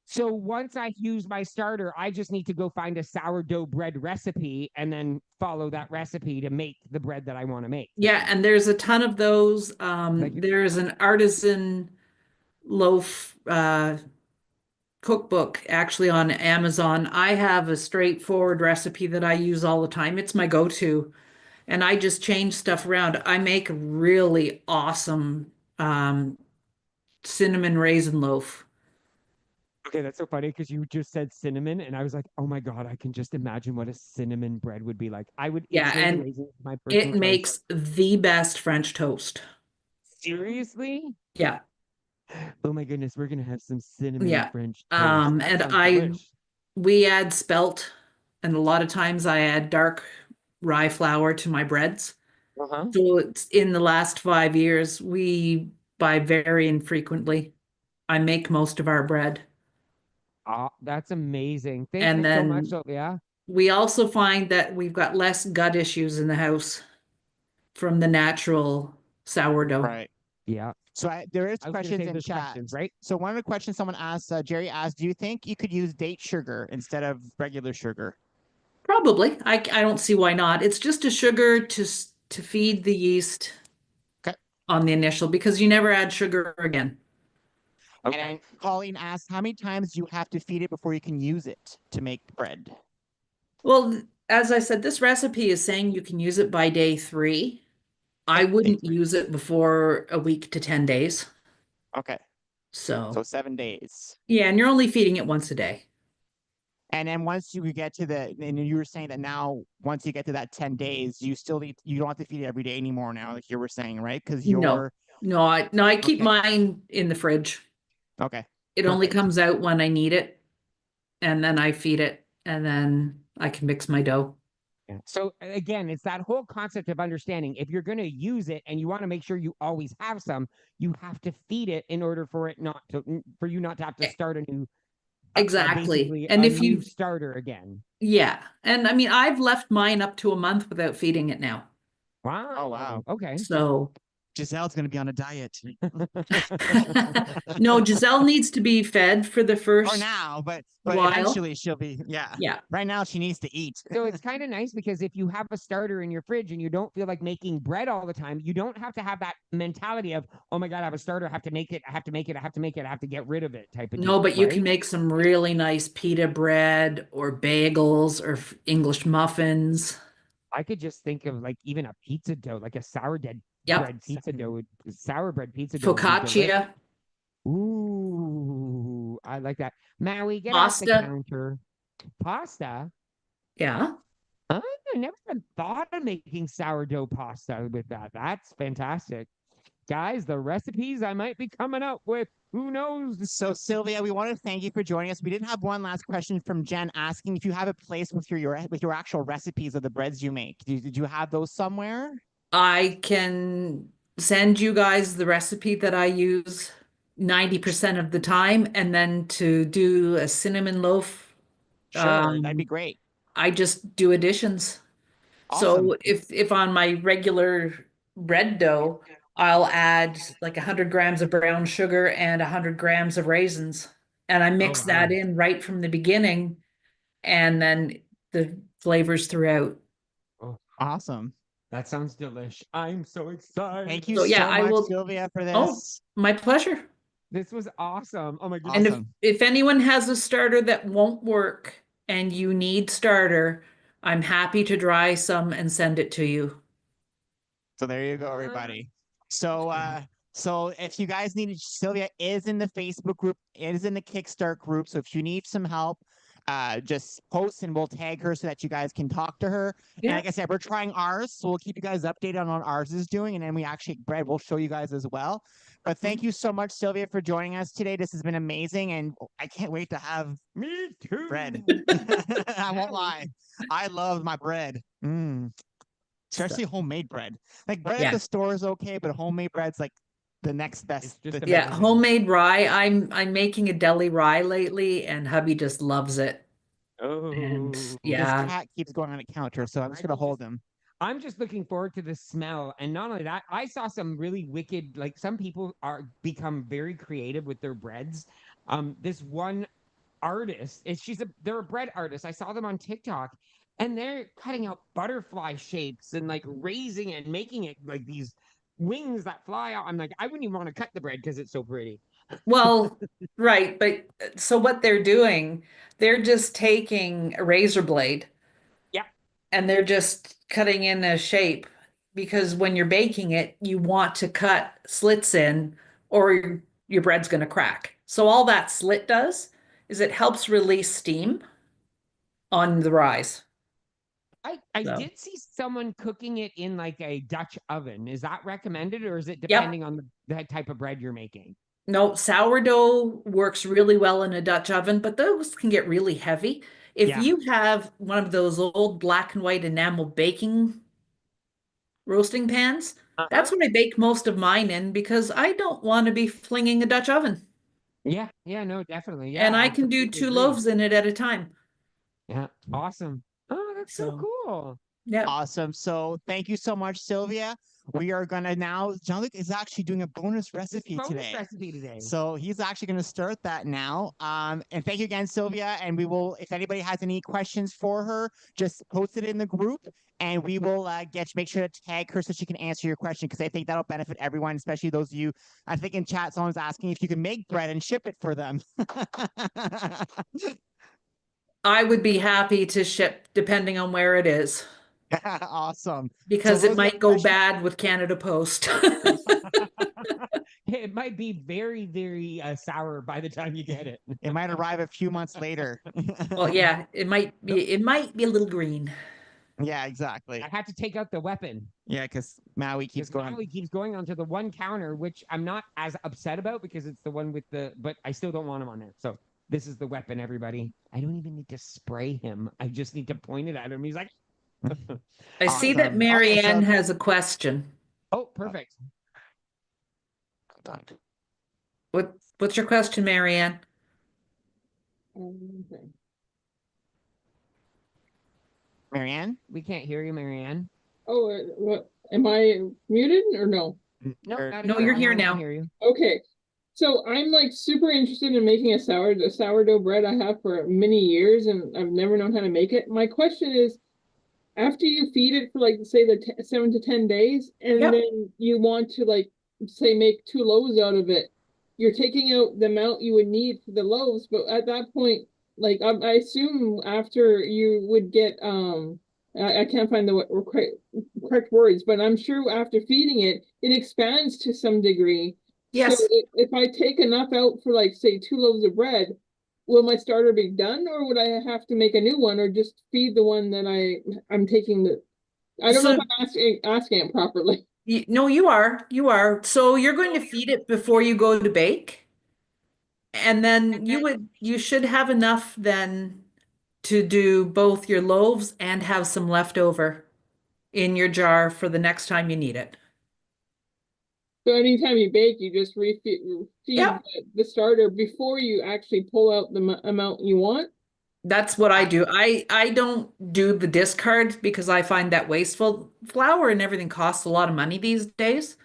So once I use my starter, I just need to go find a sourdough bread recipe and then follow that recipe to make the bread that I want to make. Yeah, and there's a ton of those. Like, There's an artisan loaf cookbook actually on Amazon. I have a straightforward recipe that I use all the time. It's my go-to. And I just change stuff around. I make a really awesome cinnamon raisin loaf. okay, that's so funny because you just said cinnamon, and I was like, oh my God, I can just imagine what a cinnamon bread would be like. I would Yeah, instantly and raisins my it personal choice. makes the best French toast. Seriously? Yeah, Oh my goodness, we're gonna have some cinnamon yeah. French toast. That And sounds delish. we add spelt, and a lot of times I add dark rye flour to my breads. Uh-huh. So it's in the last 5 years, we buy very infrequently. I make most of our bread. Oh, that's amazing. Thank you And so much, then Sylvia. we also find that we've got less gut issues in the house from the natural sourdough. Right. Yeah. So there is I was gonna questions say in there's chat. questions, right? So one of the questions someone asked, Jerry asked, do you think you could use date sugar instead of regular sugar? Probably. I don't see why not. It's just a sugar to feed the yeast Okay. on the initial because you never add sugar again. And then Colleen asked, how many times do you have to feed it before you can use it to make bread? Well, as I said, this recipe is saying you can use it by day 3. I Yep, day wouldn't 3. use it before a week to 10 days. Okay, so So, 7 days. yeah, and you're only feeding it once a day. And then once you get to and you were saying that now, once you get to that 10 days, you don't have to feed it every day anymore now, like you were saying, right? Because No, you're, no, I keep okay, mine in the fridge. okay, It only perfect. comes out when I need it, and then I feed it, and then I can mix my dough. Yeah. So again, it's that whole concept of understanding if you're going to use it and you want to make sure you always have some, you have to feed it in order for it not to for you not to have to E- start a new Exactly. basically And a if new you, starter again. yeah. And I mean, I've left mine up to a month without feeding it now. Wow. Oh, wow. Okay. So, Giselle's going to be on a diet no, Giselle needs to be fed for the for first now, but while. eventually she'll be, yeah. Yeah. Right now she needs to eat. So it's kind of nice because if you have a starter in your fridge and you don't feel like making bread all the time, you don't have to have that mentality of, oh my God, I have a starter, I have to make it, I have to make it, I have to make it, I have to get rid of it type of No, deal, but you can right? make some really nice pita bread or bagels or English muffins. I could just think of like even a pizza dough, like a sour Yep. bread pizza dough, sour bread pizza dough would be delicious. Focaccia, Ooh, I like that. Maui, get off the pasta. counter. Pasta? Yeah. I never even thought of making sourdough pasta with that. That's fantastic. Guys, the recipes I might be coming up with, who knows? So Sylvia, we want to thank you for joining us. We did have one last question from Jen asking if you have a place with your actual recipes of the breads you make. Did you have those somewhere? I can send you guys the recipe that I use 90% of the time, and then to do a cinnamon loaf, Sure, that'd be um, great. I just do additions. Awesome. So if on my regular bread dough, I'll add like 100 grams of brown sugar and 100 grams of raisins, and I Oh, mix that wow. in right from the beginning, and then the flavors throughout. Oh, Awesome. that sounds delish. I'm so excited. Thank you So yeah, so I much, will. Sylvia, for Oh, this. my pleasure. This was awesome. Oh my And goodness. Awesome. if anyone has a starter that won't work and you need starter, I'm happy to dry some and send it to you. So there you go, everybody. So if you guys need, Sylvia is in the Facebook group, is in the Kickstart group. So if you need some help, just post and we'll tag her so that you guys can talk to her. And Yeah. like I said, we're trying ours, so we'll keep you guys updated on what ours is doing, and then we actually bread we'll show you guys as well. But thank you so much, Sylvia, for joining us today. This has been amazing, and I can't wait to have Me too. bread. I won't lie, I love my bread. So, Especially homemade bread. Like bread at yeah. the store is okay, but homemade bread's like the next It's best. just Yeah, amazing. homemade rye. I'm making a deli rye lately and hubby just loves it. And Oh, His yeah. cat keeps going on the counter, so I'm just gonna hold him. I'm just looking forward to the smell. And not only that, I saw some really wicked, like some people are become very creative with their breads. This one artist, they're a bread artist. I saw them on TikTok and they're cutting out butterfly shapes and like raising and making it like these wings that fly out. I'm like, I wouldn't even want to cut the bread because it's so pretty. Well, right, but so what they're doing, they're just taking a razor blade Yeah. and they're just cutting in a shape because when you're baking it, you want to cut slits in or your bread's going to crack. So all that slit does is it helps release steam on the rise. I So, did see someone cooking it in like a Dutch oven. Is that recommended or is it yep. depending on the type of bread you're making? No, sourdough works really well in a Dutch oven, but those can get really heavy. If Yeah. you have one of those old black and white enamel baking roasting pans, Uh-huh. that's what I bake most of mine in because I don't want to be flinging a Dutch oven. Yeah. Yeah. No, definitely. And Yeah. I I can do completely two agree. loaves in it at a time. Yeah. Awesome. Oh, that's so So, cool. yeah. Awesome. So thank you so much, Sylvia. We are gonna now. Jean-Luc is actually doing a bonus recipe Bonus today. recipe today. So he's actually going to start that now. And thank you again, Sylvia. And we will, if anybody has any questions for her, just post it in the group, and we will make sure to tag her so she can answer your question because I think that'll benefit everyone, especially those of you. I think in chat someone's asking if you can make bread and ship it for them. I would be happy to ship depending on where it is Awesome. So because it those are the might go questions. bad with Canada Post. It might be very, very sour by the time you get it. It might arrive a few months later. Well, yeah, it might be a little green. Yeah, exactly. I had to take out the weapon. Yeah, because Maui keeps Because going. Maui keeps going onto the one counter, which I'm not as upset about because it's the one with the, but I still don't want him on there. So this is the weapon, everybody. I don't even need to spray him. I just need to point it at him. He's like, I see that Awesome. Okay, Marianne so has a question. oh, perfect. What's your question, Marianne? Okay. Marianne? We can't hear you, Marianne. Oh, what? Am I muted or no? No, Or- not No, anymore. you're here We can now. hear you. Okay. So I'm like super interested in making a sourdough bread I have for many years and I've never known how to make it. My question is, after you feed it for like say the 7 to 10 days, and Yep. then you want to like say make 2 loaves out of it, you're taking out the amount you would need for the loaves, but at that point, like I assume after you would get I can't find the correct words, but I'm sure after feeding it, it expands to some degree. So Yes. if I take enough out for like say 2 loaves of bread, will my starter be done, or would I have to make a new one, or just feed the one that I'm taking the? I don't know if So I'm asking it properly. no, you are. You are. So you're going to feed it before you go to bake, and then you should have enough then to do both your loaves and have some leftover in your jar for the next time you need it. So anytime you bake, you just refeed feed Yep. the starter before you actually pull out the amount you want. That's what I do. I don't do the discards because I find that wasteful. Flour and everything costs a lot of money these days.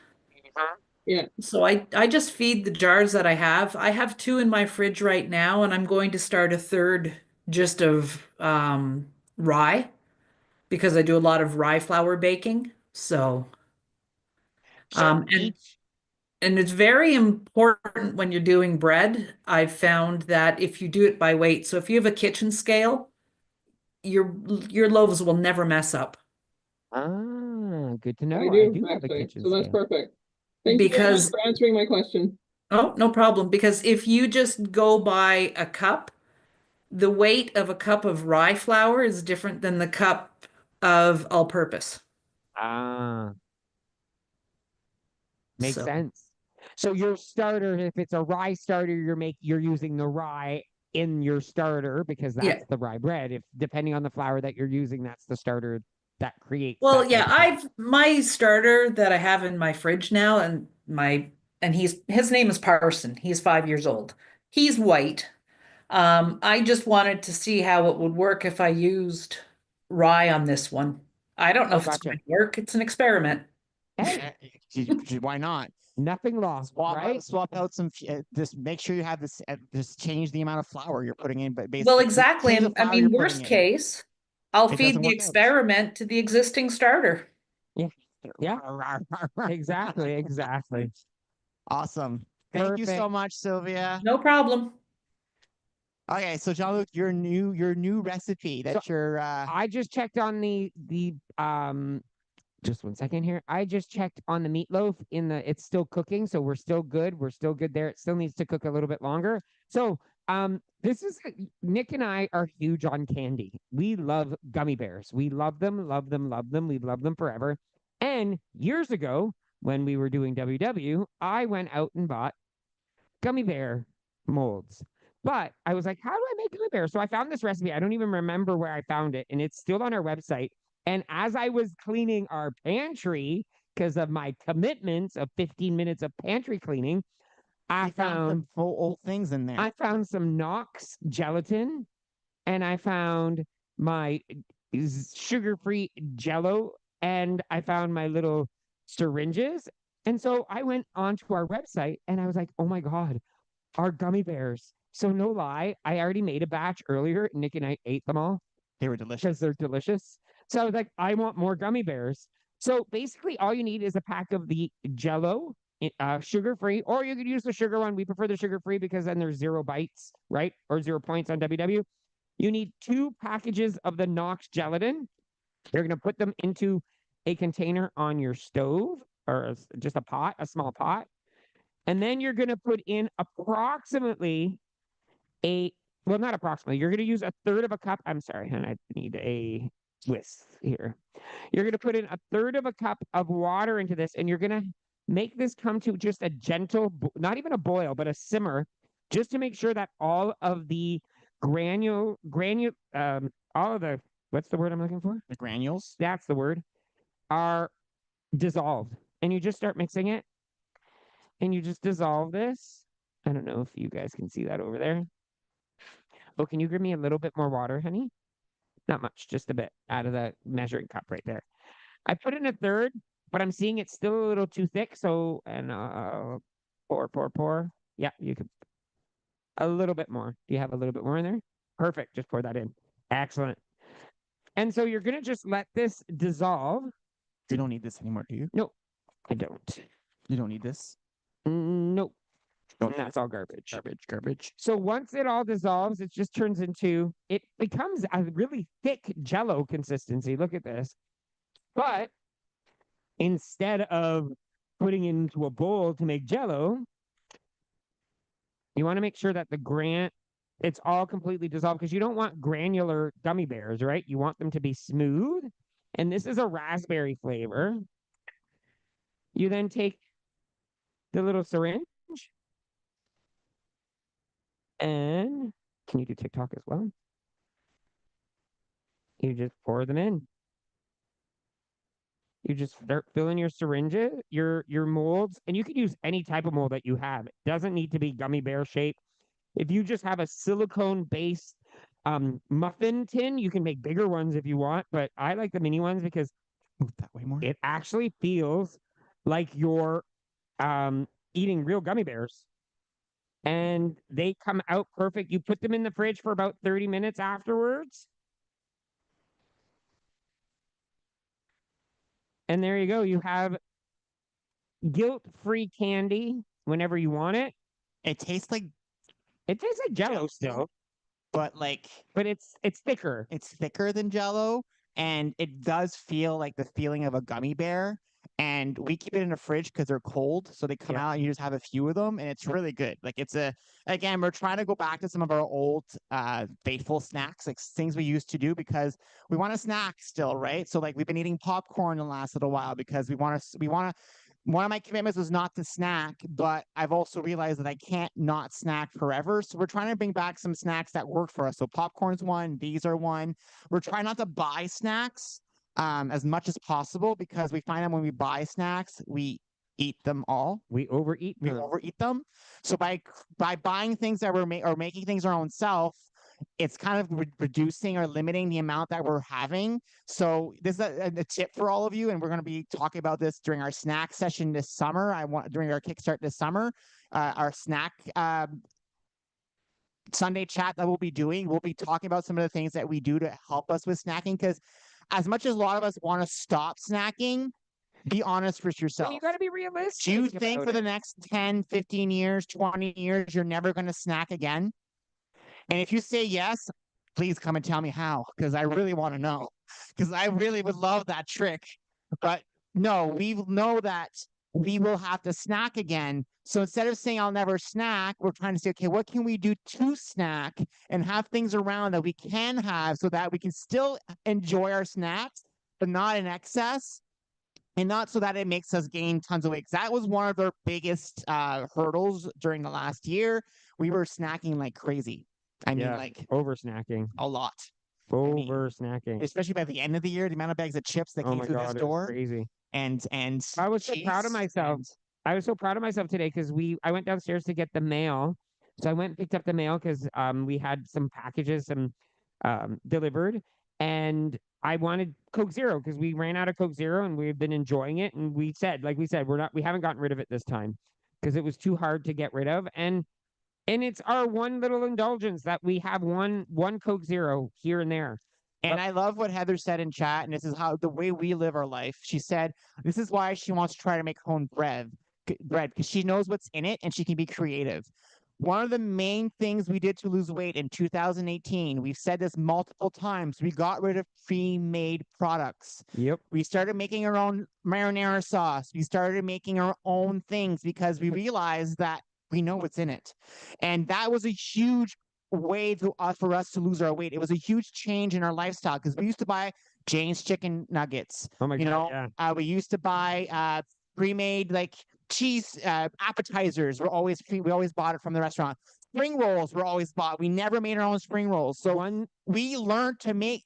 Yeah. So I just feed the jars that I have. I have two in my fridge right now, and I'm going to start a third just of rye because I do a lot of rye flour baking. So So um, and each and it's very important when you're doing bread. I've found that if you do it by weight, so if you have a kitchen scale, your loaves will never mess up Ah, good to I know. I do do have a actually. kitchen So that's scale. perfect. Thank you very much because for answering my question. oh, no problem. Because if you just go by a cup, the weight of a cup of rye flour is different than the cup of all-purpose. Ah, makes So, sense. So your starter, if it's a rye starter, you're using the rye in your starter because yeah. that's the rye bread. If depending on the flour that you're using, that's the starter that creates Well, that yeah, type of thing. I've my starter that I have in my fridge now, and his name is Parson. He's 5 years old. He's white. I just wanted to see how it would work if I used rye on this one. I don't know Oh, if it's going gotcha. to work. It's an experiment. Hey, why not? nothing lost, right? Swap out some. Just make sure you have this. Just change the amount of flour you're putting in, but Well, basically exactly. change the And I flour you're mean, putting worst in. case, I'll It feed doesn't the work out. experiment to the existing starter. Yeah. Yeah. Exactly. Exactly. Awesome. Thank you so Perfect. much, Sylvia. No problem. Okay, so Jean-Luc, your new recipe So that you're I just checked on the just one second here. I just checked on the meatloaf in the it's still cooking, so we're still good. We're still good there. It still needs to cook a little bit longer. So this is Nick and I are huge on candy. We love gummy bears. We love them, love them, love them. We've loved them forever. And years ago, when we were doing WW, I went out and bought gummy bear molds. But I was like, how do I make gummy bear? So I found this recipe. I don't even remember where I found it, and it's still on our website. And as I was cleaning our pantry, because of my commitments of 15 minutes of pantry cleaning, I found some found full old things in there. I found some Knox gelatin, and I found my sugar-free Jello, and I found my little syringes. And so I went onto our website, and I was like, oh my god, our gummy bears. So no lie, I already made a batch earlier. Nick and I ate them all They were delicious. because they're delicious. So I was like, I want more gummy bears. So basically, all you need is a pack of the Jello, sugar-free, or you could use the sugar one. We prefer the sugar-free because then there's 0 bites, right, or 0 points on WW. You need 2 packages of the Knox gelatin. You're going to put them into a container on your stove or just a pot, a small pot. And then you're going to put in approximately not approximately, you're going to use a third of a cup. I'm sorry, hon, I need a whisk here. You're going to put in a third of a cup of water into this, and you're going to make this come to just a gentle, not even a boil, but a simmer, just to make sure that all of the all of the, what's the word I'm looking for? The granules. That's the word, are dissolved. And you just start mixing it, and you just dissolve this. I don't know if you guys can see that over there. Oh, can you give me a little bit more water, honey? Not much, just a bit out of the measuring cup right there. I put in a third, but I'm seeing it's still a little too thick. So, and pour. Yeah, you could. A little bit more. Do you have a little bit more in there? Perfect. Just pour that in. Excellent. And so you're going to just let this dissolve. You don't need this anymore, do you? No, I don't. You don't need this? Nope. That's all garbage. Garbage. So once it all dissolves, it just turns into, it becomes a really thick Jell-O consistency. Look at this. But instead of putting it into a bowl to make Jell-O, you want to make sure that it's all completely dissolved, because you don't want granular gummy bears, right? You want them to be smooth. And this is a raspberry flavor. You then take the little syringe. And can you do TikTok as well? You just pour them in. You just start filling your syringes, your molds, and you can use any type of mold that you have. It doesn't need to be gummy bear shape. If you just have a silicone-based muffin tin, you can make bigger ones if you want, but I like the mini ones because move that way more. It actually feels like you're eating real gummy bears. And they come out perfect. You put them in the fridge for about 30 minutes afterwards. And there you go. You have guilt-free candy whenever you want it. It tastes like Jell-O still, but it's thicker. It's thicker than Jell-O, and it does feel like the feeling of a gummy bear. And we keep it in the fridge because they're cold, so they come out and you just have a few of them, and it's really good. Like again, we're trying to go back to some of our old faithful snacks, like things we used to do because we want to snack still, right? So like we've been eating popcorn the last little while because we want to. One of my commitments was not to snack, but I've also realized that I can't not snack forever. So we're trying to bring back some snacks that work for us. So popcorn's one, these are one. We're trying not to buy snacks as much as possible because we find that when we buy snacks, we eat them all. We overeat them. So by buying things that or making things our own self, it's kind of reducing or limiting the amount that we're having. So this is a tip for all of you, and we're going to be talking about this during our snack session this summer. During our Kickstart this summer, our snack Sunday chat that we'll be doing. We'll be talking about some of the things that we do to help us with snacking, because as much as a lot of us want to stop snacking, be honest with yourself. Well, you got to be realistic. Do you think for the next 10, 15 years, 20 years, you're never going to snack again? And if you say yes, please come and tell me how, because I really want to know, because I really would love that trick. But no, we know that we will have to snack again. So instead of saying I'll never snack, we're trying to say, okay, what can we do to snack and have things around that we can have so that we can still enjoy our snacks, but not in excess. And not so that it makes us gain tons of weight. That was one of their biggest hurdles during the last year. We were snacking like crazy. I mean, like over snacking a lot. Snacking, especially by the end of the year, the amount of bags of chips that came through the store. Crazy. And I was so proud of myself. I was so proud of myself today because I went downstairs to get the mail. So I went and picked up the mail because we had some packages delivered, and I wanted Coke Zero because we ran out of Coke Zero and we've been enjoying it. And we haven't gotten rid of it this time because it was too hard to get rid of. And it's our one little indulgence that we have one Coke Zero here and there. And I love what Heather said in chat, and this is how the way we live our life. She said this is why she wants to try to make her own bread because she knows what's in it and she can be creative. one of the main things we did to lose weight in 2018, we've said this multiple times, we got rid of pre-made products. Yep. We started making our own marinara sauce. We started making our own things because we realized that we know what's in it. And that was a huge way for us to lose our weight. It was a huge change in our lifestyle because we used to buy Jane's chicken nuggets. Oh my God, yeah. We used to buy pre-made like cheese appetizers. We always bought it from the restaurant. Spring rolls were always bought. We never made our own spring rolls. So we learned to make,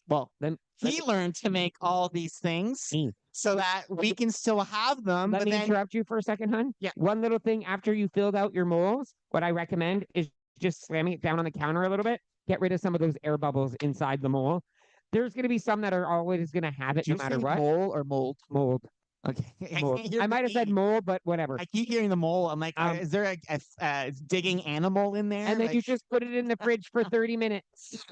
he learned to make all these things so that we can still have them. Let me interrupt you for a second, hon. Yeah. One little thing after you filled out your molds, what I recommend is just slamming it down on the counter a little bit. Get rid of some of those air bubbles inside the mold. There's going to be some that are always going to have it no matter what. Mole or mold? Mold. Okay. I might have said mold, but whatever. I keep hearing the mole. I'm like, is there a digging animal in there? And then you just put it in the fridge for 30 minutes.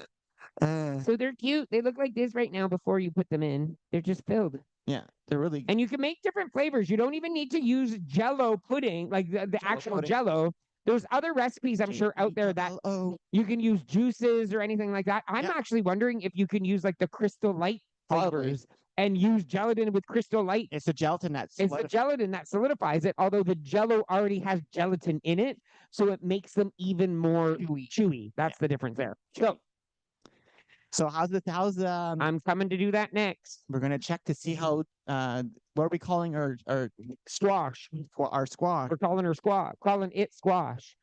So they're cute. They look like this right now before you put them in. They're just filled. Yeah, they're really. And you can make different flavors. You don't even need to use Jello pudding, like the actual pudding. Jello. There's other recipes I'm sure out there that you can use juices or anything like that. I'm actually wondering if you can use like the Crystal Light flavors and use gelatin with Crystal Light. It's the gelatin that solidifies it, although the Jello already has gelatin in it, so it makes them even more chewy. That's the difference there. So how's I'm coming to do that next. We're gonna check to see how what are we calling our squash? Our squash. We're calling her squash. Calling it squash.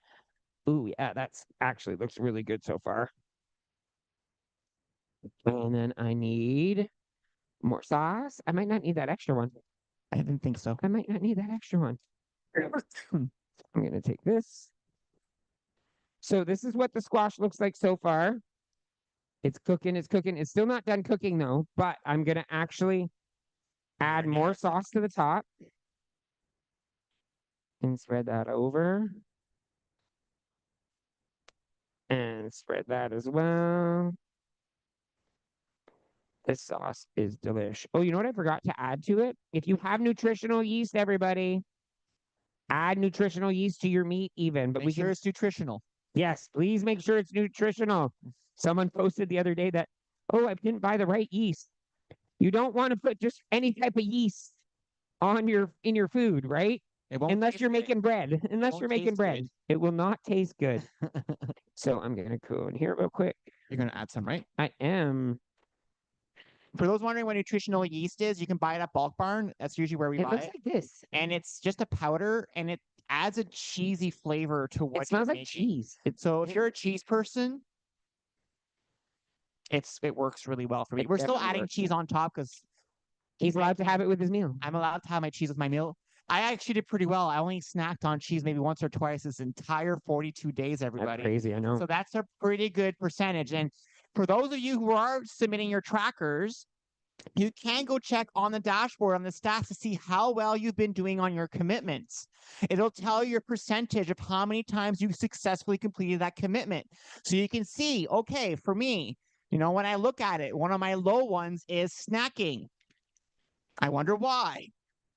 Ooh, yeah, that's actually looks really good so far. And then I need more sauce. I might not need that extra one. I didn't think so. I might not need that extra one. I'm gonna take this. So this is what the squash looks like so far. It's cooking, it's cooking. It's still not done cooking though, but I'm going to actually add more sauce to the top and spread that over. And spread that as well. This sauce is delish. Oh, you know what I forgot to add to it? If you have nutritional yeast, everybody, add nutritional yeast to your meat even. But make sure it's nutritional. Yes, please make sure it's nutritional. Someone posted the other day that, I didn't buy the right yeast. You don't want to put just any type of yeast in your food, right? Unless you're making bread. Unless you're making bread. It will not taste good. So I'm going to go in here real quick. You're going to add some, right? I am. For those wondering what nutritional yeast is, you can buy it at Bulk Barn. That's usually where we buy it. It looks like this. And it's just a powder, and it adds a cheesy flavor to what it smells like cheese. So if you're a cheese person, it works really well for me. We're still adding cheese on top because he's allowed to have it with his meal. I'm allowed to have my cheese with my meal. I actually did pretty well. I only snacked on cheese maybe once or twice this entire 42 days, everybody. That's crazy, I know. So that's a pretty good percentage. And for those of you who are submitting your trackers, you can go check on the dashboard on the stats to see how well you've been doing on your commitments. It'll tell you your percentage of how many times you successfully completed that commitment. So you can see, okay, for me, when I look at it, one of my low ones is snacking. I wonder why.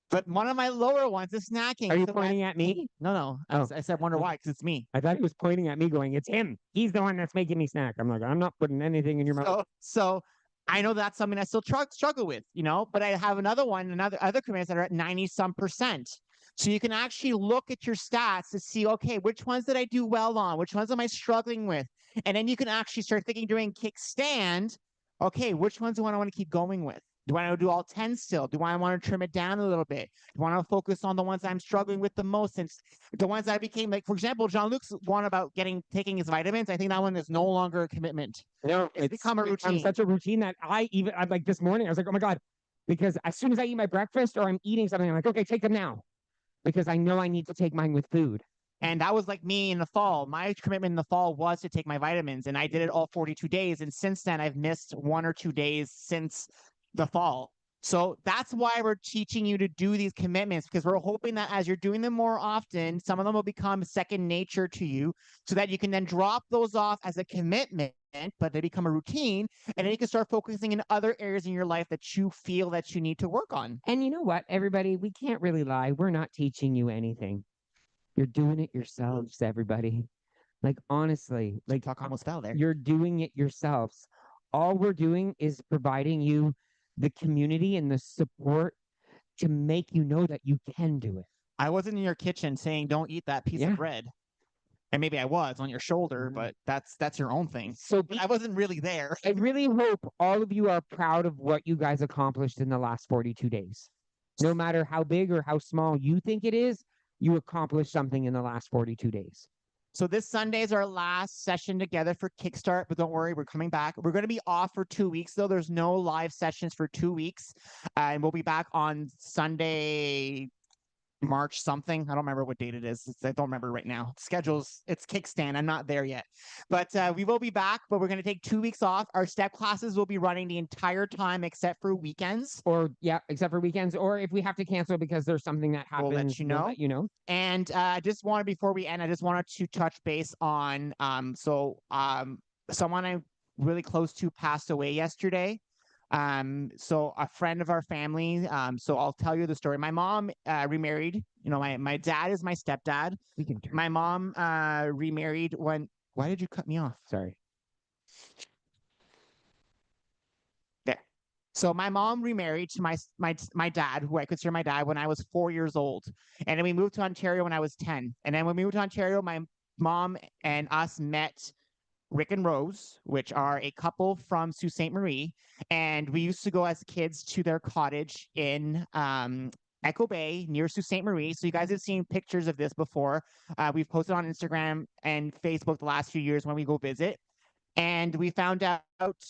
But one of my lower ones is snacking. Are you pointing at me? No. I said wonder why, because it's me. I thought he was pointing at me going, it's him. He's the one that's making me snack. I'm like, I'm not putting anything in your mouth. So I know that's something I still struggle with, but I have other commitments that are at 90-some%. So you can actually look at your stats to see, okay, which ones did I do well on? Which ones am I struggling with? And then you can actually start thinking during kickstand, okay, which ones do I want to keep going with? Do I want to do all 10 still? Do I want to trim it down a little bit? Do I want to focus on the ones I'm struggling with the most? Since the ones I became, like, for example, Jean-Luc's one about taking his vitamins, I think that one is no longer a commitment. No, it's become a routine. Such a routine that I'm like this morning, I was like, oh my God, because as soon as I eat my breakfast or I'm eating something, I'm like, okay, take them now. Because I know I need to take mine with food. And that was like me in the fall. My commitment in the fall was to take my vitamins, and I did it all 42 days. And since then, I've missed 1 or 2 days since the fall. So that's why we're teaching you to do these commitments, because we're hoping that as you're doing them more often, some of them will become second nature to you, so that you can then drop those off as a commitment, but they become a routine, and then you can start focusing in other areas in your life that you feel that you need to work on. And you know what, everybody, we can't really lie. We're not teaching you anything. You're doing it yourselves, everybody. Like, honestly, like, Talk almost fell there. you're doing it yourselves. All we're doing is providing you the community and the support to make you know that you can do it. I wasn't in your kitchen saying don't eat that piece Yeah. of bread. And maybe I was on your shoulder, Mhm. but that's your own thing. So But I wasn't really there. I really hope all of you are proud of what you guys accomplished in the last 42 days. No matter how big or how small you think it is, you accomplished something in the last 42 days. So this Sunday is our last session together for Kickstart, but don't worry, we're coming back. We're going to be off for 2 weeks, though. There's no live sessions for 2 weeks. And we'll be back on Sunday, March something. I don't remember what date it is. I don't remember right now. Schedules, it's kickstand. I'm not there yet. But we will be back, but we're going to take 2 weeks off. Our step classes will be running the entire time except for weekends. Or, yeah, except for weekends. Or if we have to cancel because there's something that happens, We'll let you know. we'll let you know. And I just wanted, before we end, I just wanted to touch base on, someone I'm really close to passed away yesterday. So a friend of our family, so I'll tell you the story. My mom remarried. You know, my dad is my stepdad. We can turn. My mom remarried when, why did you cut me off? Sorry. There. So my mom remarried to my dad, who I consider my dad, when I was 4 years old. And then we moved to Ontario when I was 10. And then when we moved to Ontario, my mom and us met Rick and Rose, which are a couple from Sault Ste. Marie. And we used to go as kids to their cottage in Echo Bay near Sault Ste. Marie. So you guys have seen pictures of this before. We've posted on Instagram and Facebook the last few years when we go visit. And we found out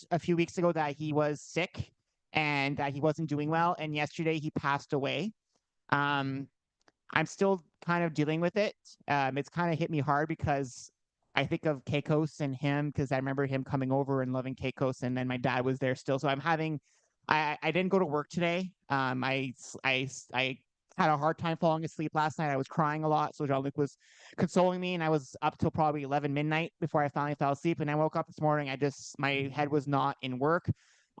a few weeks ago that he was sick and that he wasn't doing well. And yesterday he passed away. I'm still kind of dealing with it. It's kind of hit me hard because I think of Keikos and him, because I remember him coming over and loving Keikos, and then my dad was there still. So I didn't go to work today. I had a hard time falling asleep last night. I was crying a lot. So Jean-Luc was consoling me, and I was up till probably 11 midnight before I finally fell asleep. And I woke up this morning. My head was not in work.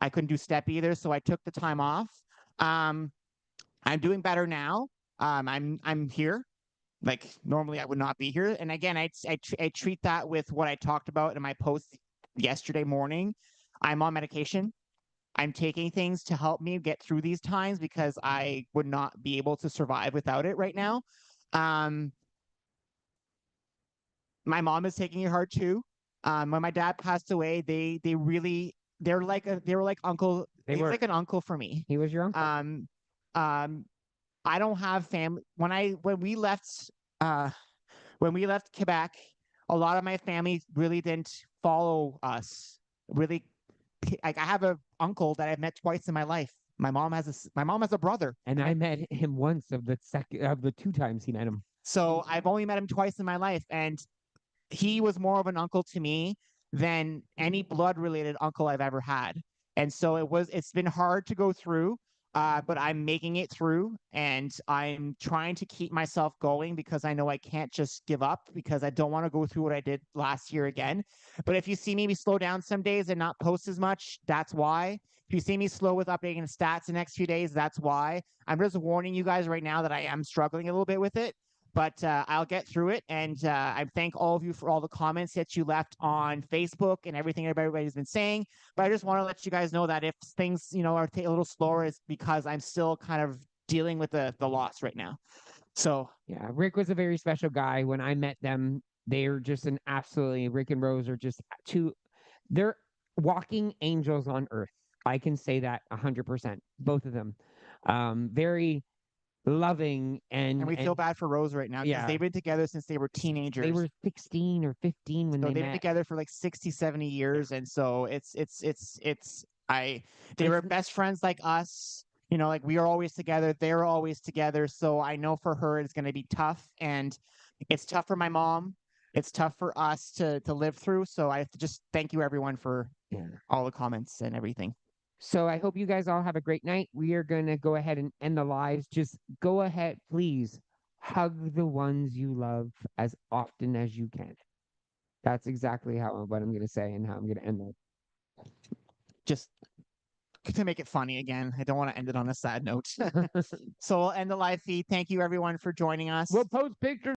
I couldn't do step either. So I took the time off. I'm doing better now. I'm here. Like, normally I would not be here. And again, I treat that with what I talked about in my post yesterday morning. I'm on medication. I'm taking things to help me get through these times because I would not be able to survive without it right now. My mom is taking it hard too. When my dad passed away, they were like uncle. He was like an uncle for me. He was your uncle. I don't have family. When we left Quebec, a lot of my family really didn't follow us. Really, like, I have an uncle that I've met twice in my life. My mom has a brother, and I met him once of the 2 times he met him. So I've only met him twice in my life, and he was more of an uncle to me than any blood-related uncle I've ever had. And so it's been hard to go through. But I'm making it through, and I'm trying to keep myself going because I know I can't just give up, because I don't want to go through what I did last year again. But if you see me slow down some days and not post as much, that's why. If you see me slow with updating stats the next few days, that's why. I'm just warning you guys right now that I am struggling a little bit with it. But I'll get through it. And I thank all of you for all the comments that you left on Facebook and everything everybody's been saying. But I just want to let you guys know that if things, are a little slower, it's because I'm still kind of dealing with the loss right now. So yeah, Rick was a very special guy. When I met them, they're just Rick and Rose are just they're walking angels on earth. I can say that 100%, both of them. Very loving, and we feel bad for Rose right now because they've been together since they were teenagers. They were 16 or 15 when they've met. been together for like 60, 70 years. And so they were best friends like us, like we are always together. They're always together. So I know for her, it's going to be tough, and it's tough for my mom. It's tough for us to live through. So I have to just thank you everyone for all the comments and everything. So I hope you guys all have a great night. We are going to go ahead and end the lives. Just go ahead, please. Hug the ones you love as often as you can. That's exactly what I'm going to say and how I'm going to end that. Just to make it funny again. I don't want to end it on a sad note. So we'll end the live feed. Thank you everyone for joining us. We'll post pictures